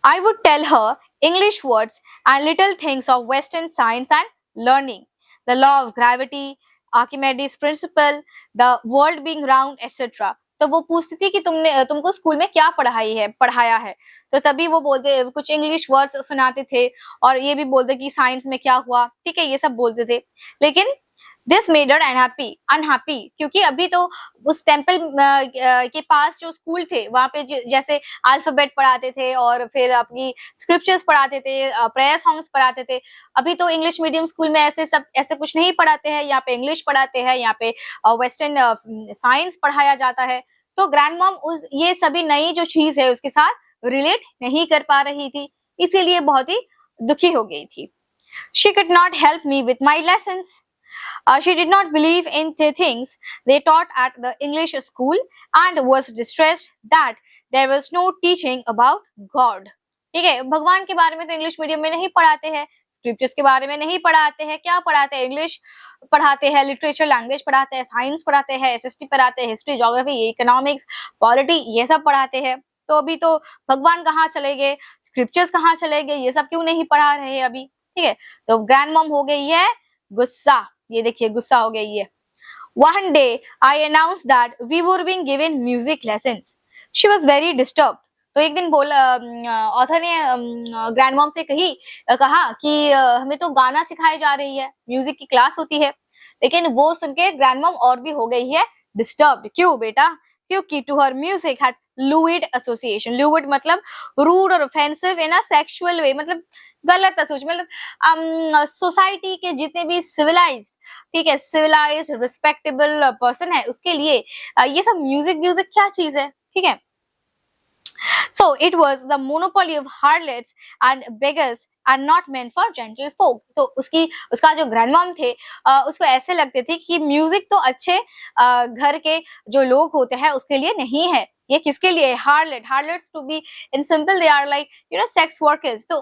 I would tell her English words and little things of Western science and learning, the law of gravity, Archimedes' principle, the world being round, etc. तो वो पूछती थी कि तुमको school में क्या पढ़ाया है, तो तभी वो बोलते, कुछ इंग्लिश वर्ड्स सुनाते थे, और ये भी बोलते कि साइंस में क्या हुआ, ठीक है, ये सब बोलते थे। लेकिन दिस मेड हर अनहैप्पी, क्योंकि अभी तो उस टेम्पल के पास जो स्कूल थे, वहां पे जैसे अल्फाबेट पढ़ाते थे, और फिर अपनी स्क्रिप्चर्स पढ़ाते थे, प्रेयर सॉन्ग्स पढ़ाते थे। अभी तो इंग्लिश मीडियम स्कूल में ऐसे कुछ नहीं पढ़ाते हैं, यहाँ पे इंग्लिश पढ़ाते हैं, यहाँ पे वेस्टर्न साइंस पढ़ाया जाता है। तो ग्रैंड मॉम ये सभी नई जो चीज है उसके साथ रिलेट नहीं कर पा रही थी, इसीलिए बहुत ही दुखी हो गई थी। She could not help me with my lessons. She did not believe in the things they taught at the English school and was distressed that there was no teaching about God. ठीक है, भगवान के बारे में तो English medium में नहीं पढ़ाते हैं, स्क्रिप्चर्स के बारे में नहीं पढ़ाते हैं, क्या पढ़ाते हैं, इंग्लिश पढ़ाते हैं, लिटरेचर लैंग्वेज पढ़ाते हैं, साइंस पढ़ाते हैं, एसएसटी पढ़ाते हैं, हिस्ट्री, ज्योग्राफी, इकोनॉमिक्स, पॉलिटी, ये सब पढ़ाते हैं। तो अभी तो भगवान कहाँ चले गए, स्क्रिप्चर्स कहाँ चले गए, ये सब क्यों नहीं पढ़ा रहे अभी, ठीक है। तो ग्रैंड मॉम हो गई है गुस्सा, ये देखिए गुस्सा हो गई है। One day I announced that we were being given music lessons. She was very disturbed. तो एक दिन ऑथर ने ग्रैंड मॉम से कहा कि हमें तो गाना सिखाई जा रही है, म्यूजिक की क्लास होती है, लेकिन वो सुन के ग्रैंड मॉम और भी हो गई है डिस्टर्ब्ड। क्यों बेटा? क्योंकि to her music had lewd association. Lewd मतलब rude और offensive in a sexual way, मतलब गलत एसोसिएशन, मतलब सोसाइटी के जितने भी सिविलाइज्ड, ठीक है, सिविलाइज्ड रिस्पेक्टेबल पर्सन है उसके लिए ये सब म्यूजिक व्यूजिक क्या चीज है, ठीक है. So it was the monopoly of harlots and beggars and not meant for gentle folk. तो उसका जो ग्रैंडमॉम थे उसको ऐसे लगते थे कि म्यूजिक तो अच्छे घर के जो लोग होते हैं उसके लिए नहीं है, ये किसके लिए? Harlots to be in simple they are like you know sex workers, तो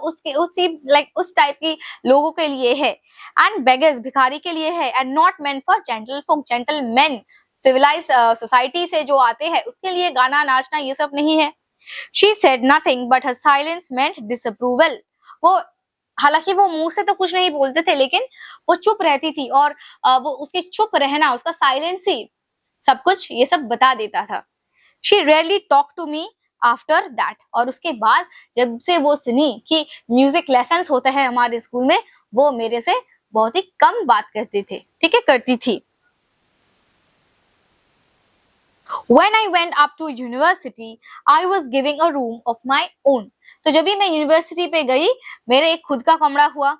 उस टाइप की लोगों के लिए है. एंड बेगर्स भिखारी के लिए है. And not meant for gentle folk, gentlemen civilised society से जो आते हैं उसके लिए गाना नाचना ये सब नहीं है. She said nothing, but her silence meant disapproval. वो हालांकि वो मुंह से तो कुछ नहीं बोलते थे लेकिन वो चुप रहती थी और वो उसके चुप रहना, उसका साइलेंस ही सब कुछ ये सब बता देता था. She rarely talked to me after that. और उसके बाद जब से वो सुनी कि म्यूजिक लेसन्स होता है हमारे स्कूल में, वो मेरे से बहुत ही कम बात करते थे, ठीक है, करती थी. When I went up to university, I was giving a room of my own. तो जब भी मैं यूनिवर्सिटी पे गई मेरे एक खुद का कमरा हुआ.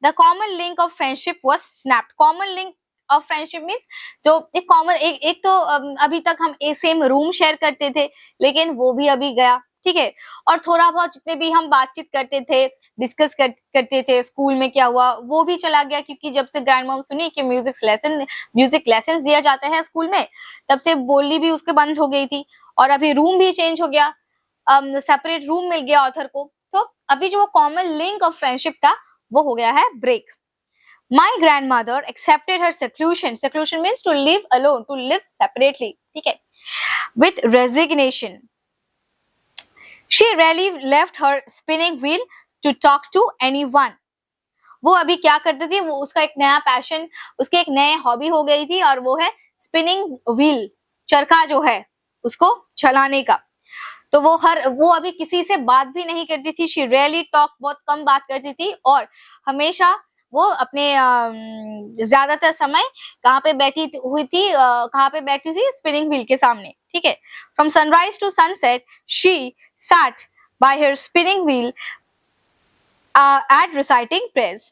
The common link of friendship was snapped. Common link of friendship means जो एक कॉमन एक तो अभी तक हम एक सेम रूम शेयर करते थे लेकिन वो भी अभी गया, ठीक है. और थोड़ा बहुत जितने भी हम बातचीत करते थे, डिस्कस करते थे स्कूल में क्या हुआ, वो भी चला गया क्योंकि जब से ग्रैंड मॉम सुनी कि म्यूजिक लेसन दिया जाता है स्कूल में, तब से बोलनी भी उसके बंद हो गई थी. और अभी रूम भी चेंज हो गया, सेपरेट रूम मिल गया ऑथर को, तो अभी जो कॉमन लिंक ऑफ फ्रेंडशिप था वो हो गया है break. My grandmother accepted her seclusion. Seclusion means to live alone, to live separately, ठीक है, with resignation. She rarely left her spinning wheel to talk to anyone. वो अभी क्या करती थी, वो उसका एक नया पैशन, उसके एक नए हॉबी हो गई थी और वो है स्पिनिंग व्हील, चरखा जो है उसको चलाने का. तो वो अभी किसी से बात भी नहीं करती थी. She rarely talk, बहुत कम बात करती थी और हमेशा वो अपने ज्यादातर समय कहाँ पे बैठी थी स्पिनिंग व्हील के सामने, ठीक है. From sunrise to sunset she sat by her spinning wheel at reciting prayers.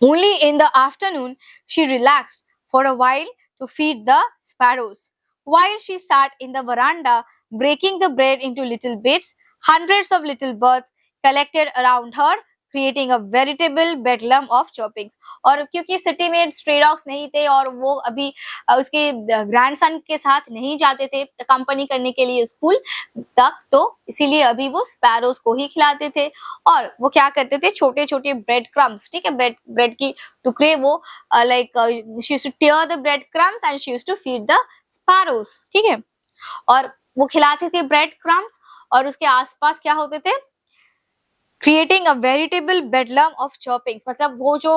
Only in the afternoon she relaxed for a while to feed the sparrows. While she sat in the veranda breaking the bread into little bits, hundreds of little birds collected around her, creating a veritable bedlam of chirpings. और क्योंकि city में stray dogs नहीं थे और वो अभी उसके grandson के साथ नहीं जाते थे कंपनी करने के लिए स्कूल तक, तो इसीलिए अभी वो स्पैरोज को ही खिलाते थे. और वो क्या करते थे, छोटे छोटे ब्रेड क्रम्स, ठीक है, ब्रेड की टुकड़े, वो like she used to tear the bread crumbs and she used to feed the sparrows, ठीक है. और वो खिलाते थे ब्रेड क्रम्स और उसके आसपास क्या होते थे, क्रिएटिंग अ वेरिटेबल बेडलम ऑफ चॉपिंग्स. मतलब वो जो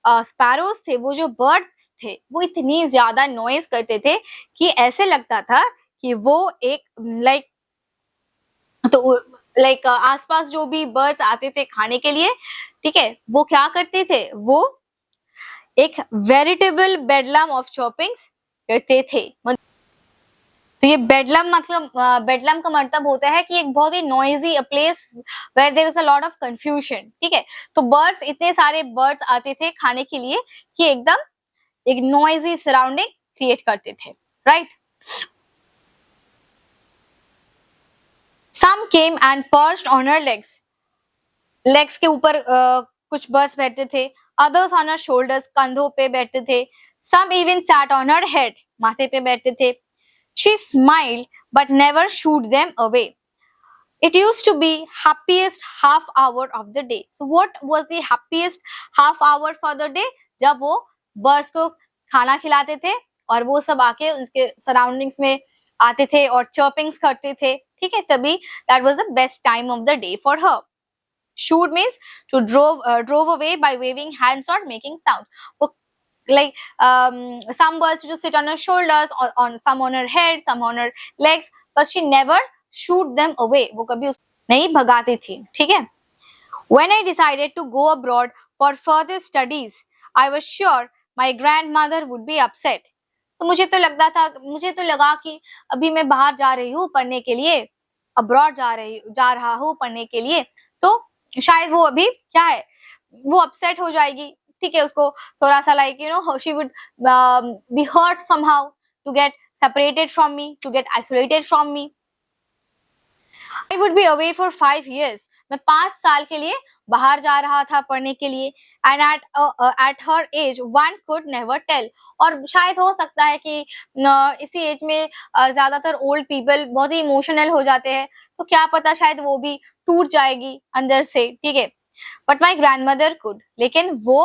स्पैरोज थे, वो जो बर्ड्स थे, वो इतनी ज्यादा नॉइज करते थे कि ऐसे लगता था कि वो एक लाइक आसपास जो भी बर्ड्स आते थे खाने के लिए, ठीक है, वो क्या करते थे, वो एक वेरिटेबल बेडलम ऑफ चॉपिंग्स करते थे. तो ये बेडलम मतलब बेडलम का मतलब होता है कि एक बहुत ही noisy place where there is a lot of confusion, ठीक है. तो बर्ड्स, इतने सारे बर्ड्स आते थे खाने के लिए कि एकदम एक नॉइजी सराउंडिंग क्रिएट करते थे, right. Some came and perched on her legs के ऊपर कुछ बर्ड्स बैठते थे. अदर्स ऑन हर शोल्डर्स, कंधों पे बैठते थे. Some even sat on her head, माथे पे बैठते थे. She smiled but never shooed them away. It used to be happiest half hour of the day. So what was the happiest half hour for the day? जब वो birds को खाना खिलाते थे और वो सब आके उसके surroundings में आते थे और chirpings करते थे, ठीक है, तभी that was the best time of the day for her. Shoot means to drove away by waving hands or making sound. वो like some birds just sit on her shoulders, on some on her head, some on her legs, but she never shoot them away. वो कभी नहीं भगाती थी, ठीक है. When I decided to go abroad for further studies, I was sure my grandmother would be upset. तो मुझे तो लगा कि अभी मैं बाहर जा रही हूँ पढ़ने के लिए, अब्रॉड जा रहा हूँ पढ़ने के लिए, तो शायद वो अभी क्या है, वो अपसेट हो जाएगी, ठीक है, उसको थोड़ा सा like you know she would be hurt somehow to get separated from me, to get isolated from me. I would be away for 5 years. मैं 5 साल के लिए बाहर जा रहा था पढ़ने के लिए। And at her age, one could never tell. और शायद हो सकता है कि इसी एज में ज्यादातर ओल्ड पीपल बहुत ही इमोशनल हो जाते हैं, तो क्या पता शायद वो भी टूट जाएगी अंदर से, ठीक है। But my grand mother could, लेकिन वो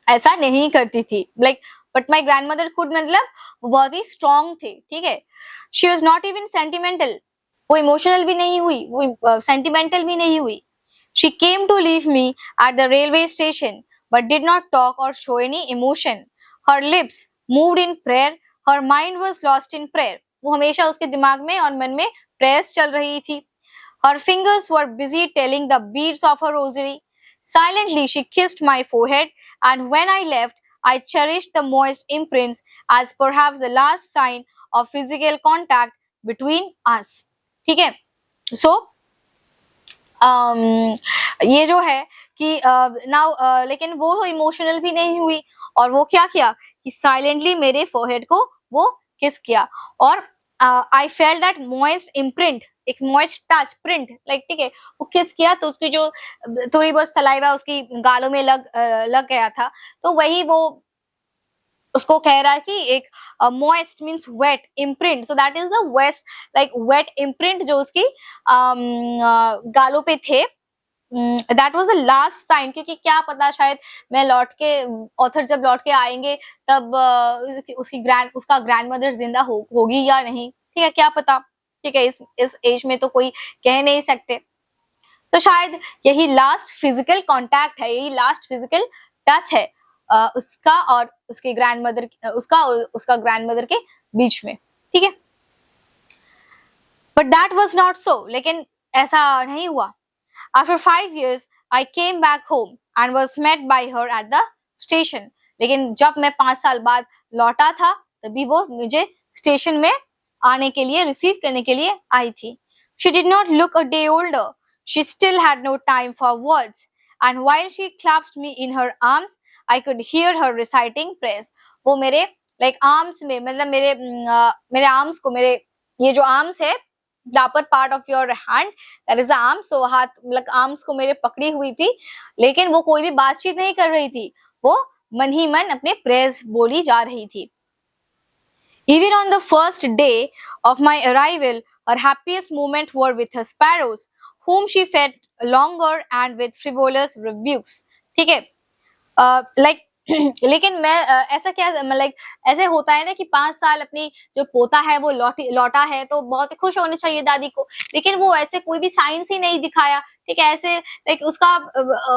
ऐसा नहीं करती थी। Like but my grand mother could मतलब वो बहुत ही स्ट्रॉन्ग थे, ठीक है। She was not even sentimental, वो इमोशनल भी नहीं हुई, वो सेंटिमेंटल भी नहीं हुई। She came to leave me at the railway station, but did not talk or show any emotion. Her lips moved in prayer. Her mind was lost in prayer. वो हमेशा उसके दिमाग में और मन में प्रेयर्स चल रही थी। Her fingers were busy telling the beads of her rosary. Silently, she kissed my forehead, and when I left, I cherished the moist imprints as perhaps the last sign of physical contact between us. ठीक है, सो ये जो है कि now लेकिन वो emotional भी नहीं हुई, और वो क्या किया कि साइलेंटली मेरे फोरहेड को वो किस किया, और I felt that moist imprint, एक मॉइस्ट टच प्रिंट, लाइक ठीक है, वो किस किया तो उसकी जो थोड़ी बहुत सलाइवा उसकी गालों में लग गया था, तो वही वो उसको कह रहा है कि एक moist means wet imprint, so that is the waste like wet imprint जो उसकी गालों पे थे, that was the last sign, क्योंकि क्या पता शायद मैं लौट के ऑथर जब लौट के आएंगे तब उसका ग्रैंड मदर जिंदा होगी या नहीं, ठीक है, क्या पता, ठीक है, इस एज में तो कोई कह नहीं सकते। तो शायद यही लास्ट फिजिकल कॉन्टैक्ट है, यही लास्ट फिजिकल टच है उसका और उसके ग्रैंडमदर, उसका ग्रैंडमदर के बीच में, ठीक है। But that was not so, लेकिन ऐसा नहीं हुआ। After 5 years I came back home and was met by her at the station. लेकिन जब मैं 5 साल बाद लौटा था तभी वो मुझे स्टेशन में आने के लिए, रिसीव करने के लिए आई थी। She did not look a day older. She still had no time for words. And while she clasped me in her arms, I could hear her reciting prayers. वो मेरे आर्म्स में, मतलब मेरे आर्म्स को, मेरे ये जो आर्म्स है, the upper part of your hand, that is the arm, so हाथ आर्म्स को मेरे पकड़ी हुई थी, लेकिन वो कोई भी बातचीत नहीं कर रही थी, वो मन ही मन अपने प्रेयर्स बोली जा रही थी। Even on the first day of my arrival, her happiest moments were with her sparrows, whom she fed longer and with frivolous rebukes. ठीक है, लाइक लेकिन मैं ऐसा क्या, लाइक ऐसे होता है ना कि 5 साल अपनी जो पोता है वो लौटा है तो बहुत ही खुश होने चाहिए दादी को, लेकिन वो ऐसे कोई भी साइंस ही नहीं दिखाया, ठीक है, ऐसे लाइक उसका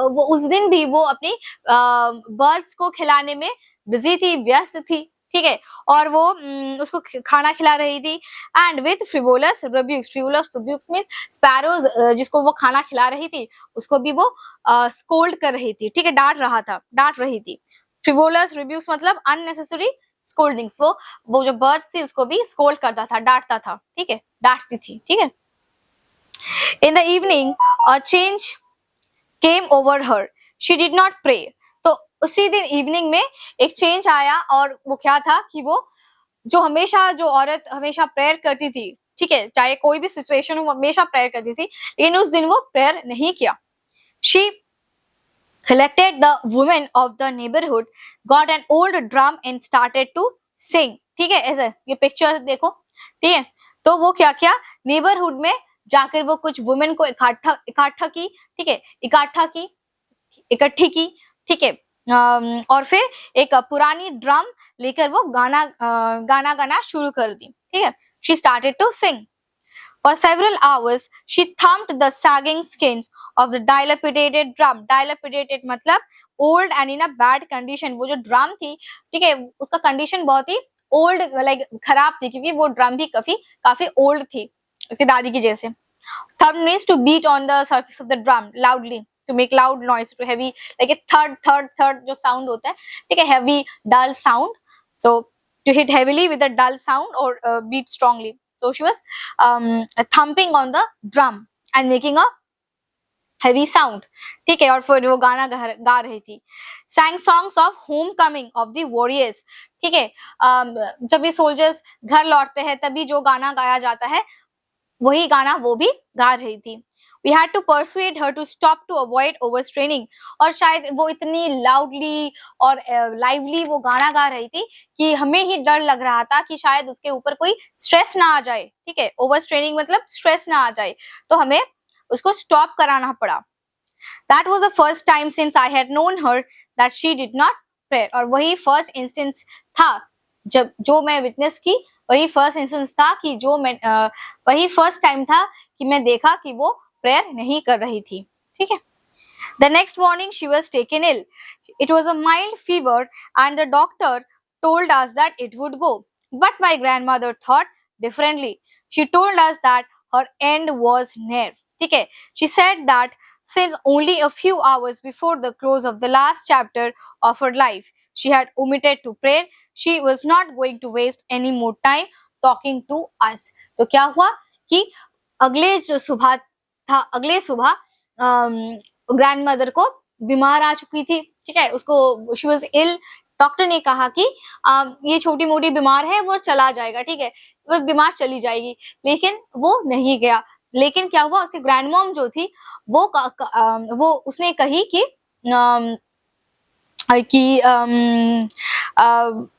वो उस दिन भी वो अपनी बर्ड्स को खिलाने में बिजी थी, व्यस्त थी, ठीक है, और वो उसको खाना खिला रही थी। And with frivolous रिब्यूक्स mean sparrows, जिसको वो खाना खिला रही थी उसको भी वो स्कोल्ड कर रही थी, ठीक है, डांट रही थी। फ्रिवोलस रिब्यूक्स मतलब अननेसेसरी स्कोल्डिंग्स, वो जो बर्ड्स थी उसको भी स्कोल्ड करता था, डांटता था, ठीक है, डांटती थी, ठीक है। In the evening a change came over her, she did not pray. तो उसी दिन इवनिंग में एक चेंज आया, और वो क्या था कि वो जो औरत हमेशा प्रेयर करती थी, ठीक है, चाहे कोई भी सिचुएशन हो हमेशा प्रेयर करती थी, लेकिन उस दिन वो प्रेयर नहीं किया। She collected the women of the neighborhood, got an old drum and started to sing, ठीक है, ऐसे ये पिक्चर देखो, ठीक है, तो वो क्या किया, नेबरहुड में जाकर वो कुछ वुमेन को इकट्ठा की, ठीक है, इकट्ठी की, ठीक है, और फिर एक पुरानी ड्रम लेकर वो गाना शुरू कर दी, ठीक है। She started to sing. For several hours, she thumped the sagging skins of the dilapidated drum. Dilapidated मतलब old and in a bad condition. वो जो ड्रम थी, ठीक है, उसका कंडीशन बहुत ही ओल्ड, लाइक खराब थी, क्योंकि वो ड्रम भी काफी ओल्ड थी उसकी दादी की जैसे। Thump means to beat on the surface of the drum loudly, to make loud noise, to heavy, like a third जो sound होता है, ठीक है, heavy dull sound. So to hit heavily with a dull sound or beat strongly. So she was thumping on the drum and making a heavy sound. ठीक है, और फिर वो गाना गा रही थी. Sang songs of homecoming of the warriors. ठीक है, जब ये सोल्जर्स घर लौटते हैं तभी जो गाना गाया जाता है वही गाना वो भी गा रही थी. We had to persuade her to stop to avoid overstraining. और शायद वो इतनी loudly और lively वो गाना गा रही थी कि हमें ही डर लग रहा था कि शायद उसके ऊपर कोई स्ट्रेस ना आ जाए. ठीक है, overstraining मतलब स्ट्रेस ना आ जाए, तो हमें उसको स्टॉप कराना पड़ा. That was the first time since I had known her that she did not pray. और वही फर्स्ट इंस्टेंस था जब जो मैं विटनेस की, वही फर्स्ट इंस्टेंस था कि जो मैं वही फर्स्ट टाइम था कि मैं देखा कि वो प्रेयर नहीं कर रही थी. ठीक है. The next morning she was taken ill. It was a mild fever and the doctor told us that it would go. But my grandmother thought differently. She told us that her end was near. ठीक है. She said that since only a few hours before the close of the last chapter of her life, she had omitted to pray. She was not going to waste any more time talking to us. तो क्या हुआ कि अगले सुबह grandmother को बीमार आ चुकी थी. ठीक है, उसको शी वाज इल. डॉक्टर ने कहा कि ये छोटी मोटी बीमार है, वो चला जाएगा. ठीक है, वो बीमार चली जाएगी, लेकिन वो नहीं गया. लेकिन क्या हुआ, उसकी ग्रैंड मॉम जो थी वो उसने कही कि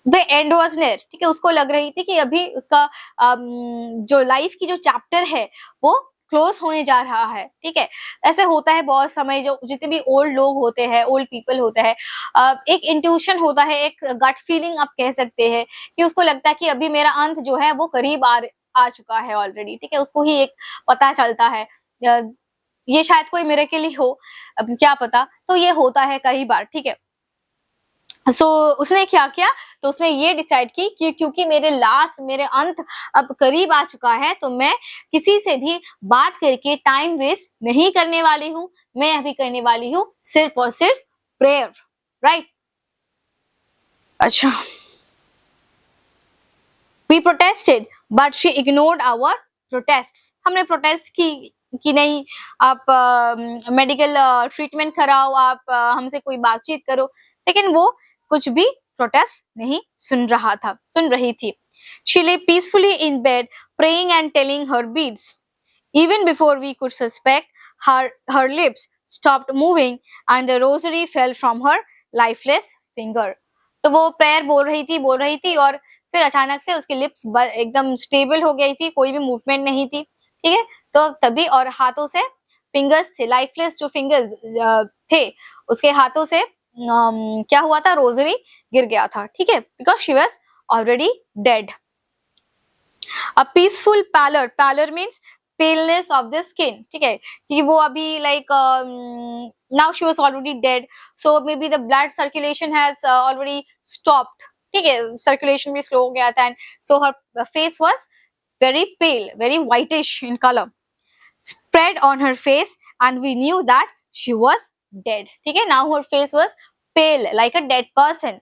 द एंड वाज नियर. ठीक है, उसको लग रही थी कि अभी उसका जो लाइफ की जो चैप्टर है वो क्लोज होने जा रहा है. ठीक है, ऐसे होता है बहुत समय, जो जितने भी ओल्ड लोग होते हैं, ओल्ड पीपल होते हैं, एक इंट्यूशन होता है, एक गट फीलिंग आप कह सकते हैं कि उसको लगता है कि अभी मेरा अंत जो है वो करीब आ चुका है ऑलरेडी. ठीक है, उसको ही एक पता चलता है. ये शायद कोई मिरेकल ही हो, अब क्या पता. तो ये होता है कई बार. ठीक है, सो उसने क्या किया, तो उसने ये डिसाइड की कि क्योंकि मेरे अंत अब करीब आ चुका है, तो मैं किसी से भी बात करके टाइम वेस्ट नहीं करने वाली हूँ. मैं अभी करने वाली हूँ सिर्फ और सिर्फ प्रेयर. राइट. अच्छा. We protested, but she ignored our protests. हमने प्रोटेस्ट की कि नहीं, आप मेडिकल ट्रीटमेंट कराओ, आप हमसे कोई बातचीत करो, लेकिन वो कुछ भी प्रोटेस्ट नहीं सुन रही थी. She lay peacefully in bed, praying and telling her beads. Even before we could suspect, her lips stopped moving and the rosary fell from her lifeless finger. तो वो प्रेयर बोल रही थी और फिर अचानक से उसकी लिप्स एकदम स्टेबल हो गई थी, कोई भी मूवमेंट नहीं थी. ठीक है, तो तभी और हाथों से फिंगर्स से, लाइफलेस जो फिंगर्स थे उसके हाथों से क्या हुआ था, रोजरी गिर गया था. ठीक है, because she was already dead. A peaceful pallor means paleness of the skin. ठीक है, क्योंकि वो अभी like now she was already dead, so maybe the blood circulation has already stopped. ठीक है, circulation भी slow हो गया था, and so her face was very pale, very whitish in color, spread on her face, and we knew that she was dead. ठीक है, now her face was pale like a dead person.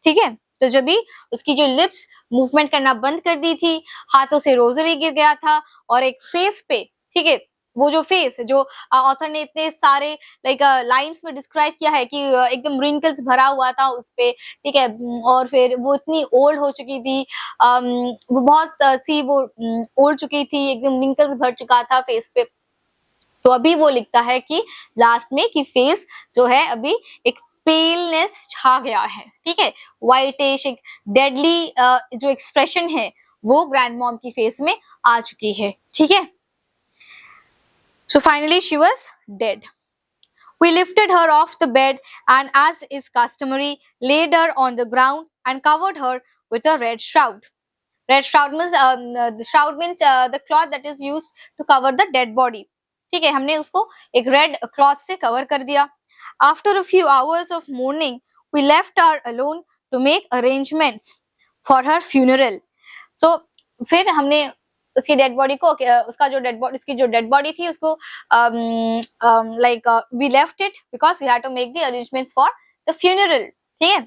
ठीक है, तो जब भी उसकी जो lips movement करना बंद कर दी थी, हाथों से रोजरी गिर गया था, और एक फेस पे, ठीक है, वो जो फेस जो ऑथर ने इतने सारे लाइक लाइंस में डिस्क्राइब किया है कि एकदम रिंकल्स भरा हुआ था उस पे. ठीक है, और फिर वो इतनी ओल्ड हो चुकी थी, वो बहुत सी वो ओल्ड चुकी थी, एकदम रिंकल्स भर चुका था फेस पे. तो अभी वो लिखता है कि लास्ट में कि फेस जो है अभी एक पेलनेस छा गया है. ठीक है, व्हाइटिश, एक डेडली जो एक्सप्रेशन है वो ग्रैंड मॉम की फेस में आ चुकी है. ठीक है, so finally she was dead. We lifted her off the bed and, as is customary, laid her on the ground and covered her with a red shroud. Red shroud means the shroud means the cloth that is used to cover the dead body. ठीक है, हमने उसको एक red cloth से cover कर दिया. After a few hours of mourning, we left her alone to make arrangements for her funeral. So फिर हमने उसकी डेड बॉडी को, उसकी जो डेड बॉडी थी उसको like we left it because we had to make the arrangements for the funeral. ठीक है,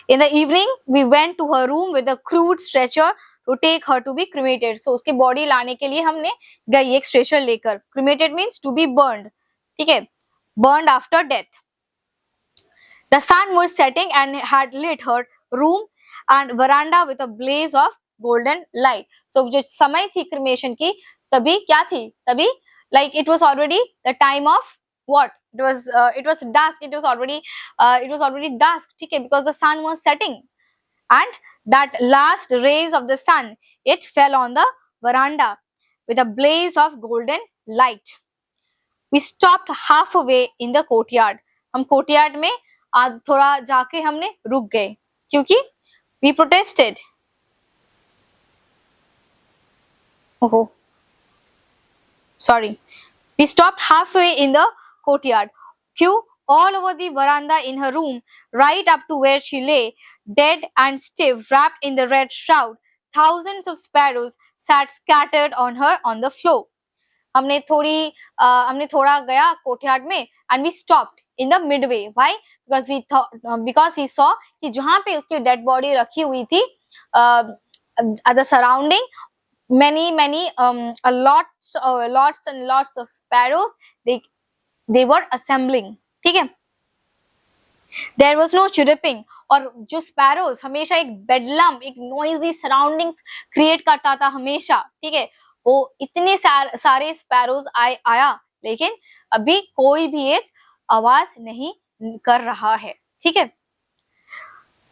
In the evening, we went to her room with a crude stretcher to take her to be cremated. So उसकी body लाने के लिए हमने गई एक stretcher लेकर. Cremated means to be burned. ठीक है, burned after death. The sun was setting and had lit her room and veranda with a blaze of golden light. So जो समय थी cremation की, तभी क्या थी? तभी like it was already the time of what? It was dusk. It was already dusk. ठीक है, because the sun was setting, and that last rays of the sun, it fell on the veranda with a blaze of golden light. We stopped halfway in the courtyard. हम courtyard में थोड़ा जाके हमने रुक गए क्योंकि we protested. Oh, sorry. We stopped halfway in the courtyard. Q all over the veranda in her room, right up to where she lay, dead and stiff, wrapped in the red shroud. Thousands of sparrows sat scattered on her on the floor. हमने थोड़ा गया courtyard में, and we stopped in the midway. Why? Because we saw कि जहाँ पे उसकी dead body रखी हुई थी, at the surrounding, many lots and lots of sparrows, they were assembling. ठीक है, there was no chirping. और जो sparrows हमेशा एक bedlam, एक noisy surroundings create करता था हमेशा. ठीक है, वो इतने सारे sparrows आया, लेकिन अभी कोई भी एक आवाज नहीं कर रहा है. ठीक है,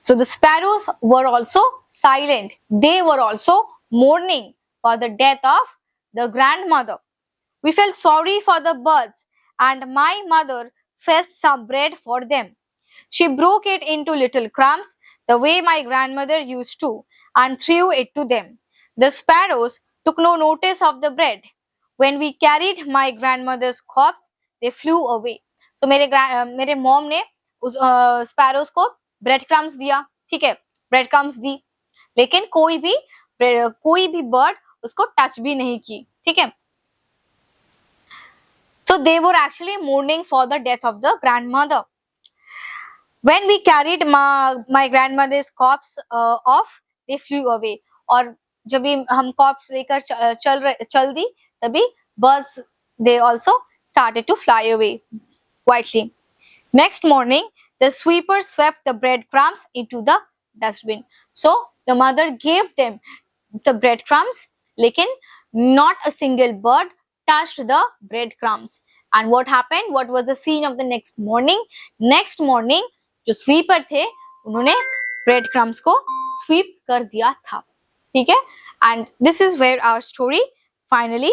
so the sparrows were also silent. They were also mourning for the death of the grandmother. We felt sorry for the birds, and my mother fetched some bread for them. She broke it into little crumbs the way my grandmother used to and threw it to them. The sparrows took no notice of the bread. When we carried my grandmother's corpse, they flew away. So मेरे mom ने उस sparrows को bread crumbs दिया. ठीक है, bread crumbs दी, लेकिन कोई भी bird उसको touch भी नहीं की. ठीक है, so they were actually mourning for the death of the grandmother. When we carried my grandmother's corpse off, they flew away. और जब भी हम corpse लेकर चल दी, तभी birds, they also started to fly away quietly. Next morning, the sweeper swept the breadcrumbs into the dustbin. So the mother gave them the breadcrumbs, लेकिन not a single bird touched the breadcrumbs. And what happened? What was the scene of the next morning? Next morning, जो sweeper थे, उन्होंने breadcrumbs को sweep कर दिया था. ठीक है? And this is where our story finally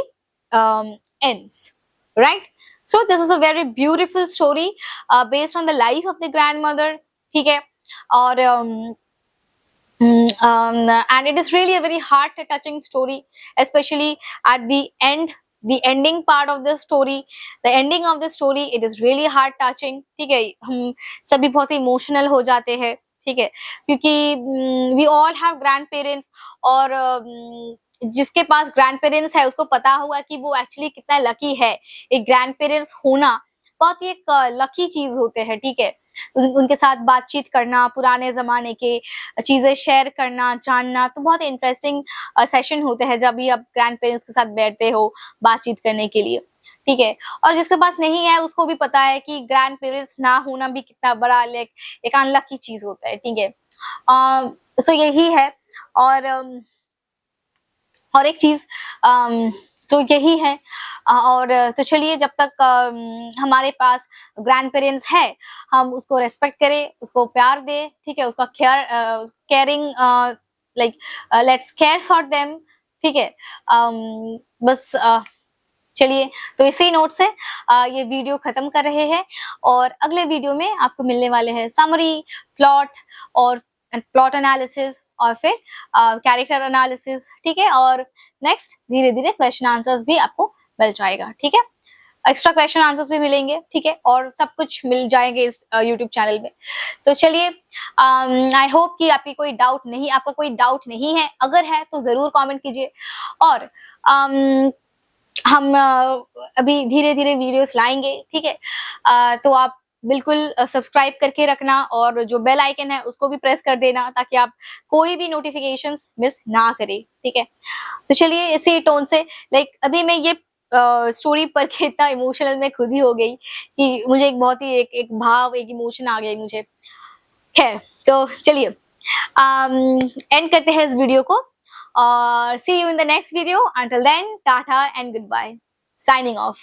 ends. Right? So this is a very beautiful story based on the life of the grandmother. ठीक है? और and it is really a very heart touching story, especially at the end, the ending part of the story, the ending of the story, it is really heart touching. ठीक है, हम सभी बहुत emotional हो जाते हैं. ठीक है, क्योंकि we all have grandparents, और जिसके पास grandparents है उसको पता होगा कि वो एक्चुअली कितना लकी है. एक grandparents होना बहुत ही एक लकी चीज होते हैं. ठीक है, उनके साथ बातचीत करना, पुराने जमाने के चीजें शेयर करना, जानना, तो बहुत इंटरेस्टिंग सेशन होते हैं जब भी आप ग्रैंड पेरेंट्स के साथ बैठते हो बातचीत करने के लिए. ठीक है, और जिसके पास नहीं है उसको भी पता है कि ग्रैंड पेरेंट्स ना होना भी कितना बड़ा एक अनलकी चीज होता है. ठीक है, सो यही है. और एक चीज तो यही है. और तो चलिए, जब तक हमारे पास ग्रैंड पेरेंट्स है, हम उसको रेस्पेक्ट करें, उसको प्यार दें. ठीक है, उसका caring, like let's care for them. ठीक है, बस चलिए, तो इसी नोट से ये वीडियो खत्म कर रहे हैं, और अगले वीडियो में आपको मिलने वाले हैं समरी, प्लॉट और प्लॉट एनालिसिस, और फिर कैरेक्टर एनालिसिस. ठीक है, और नेक्स्ट धीरे धीरे क्वेश्चन आंसर्स भी आपको मिल जाएगा. ठीक है, एक्स्ट्रा क्वेश्चन आंसर्स भी मिलेंगे. ठीक है, और सब कुछ मिल जाएंगे इस यूट्यूब चैनल में. तो चलिए, आई होप कि आपका कोई डाउट नहीं है. अगर है तो जरूर कमेंट कीजिए, और हम अभी धीरे धीरे वीडियोस लाएंगे. ठीक है, तो आप बिल्कुल सब्सक्राइब करके रखना और जो बेल आइकन है उसको भी प्रेस कर देना ताकि आप कोई भी नोटिफिकेशंस मिस ना करें, ठीक है। तो चलिए इसी टोन से अभी मैं ये स्टोरी पढ़ के इतना इमोशनल मैं खुद ही हो गई कि मुझे एक बहुत ही एक भाव, एक इमोशन आ गया मुझे। खैर, तो चलिए एंड करते हैं इस वीडियो को और see you in the next video. Until then, tata and goodbye, signing of.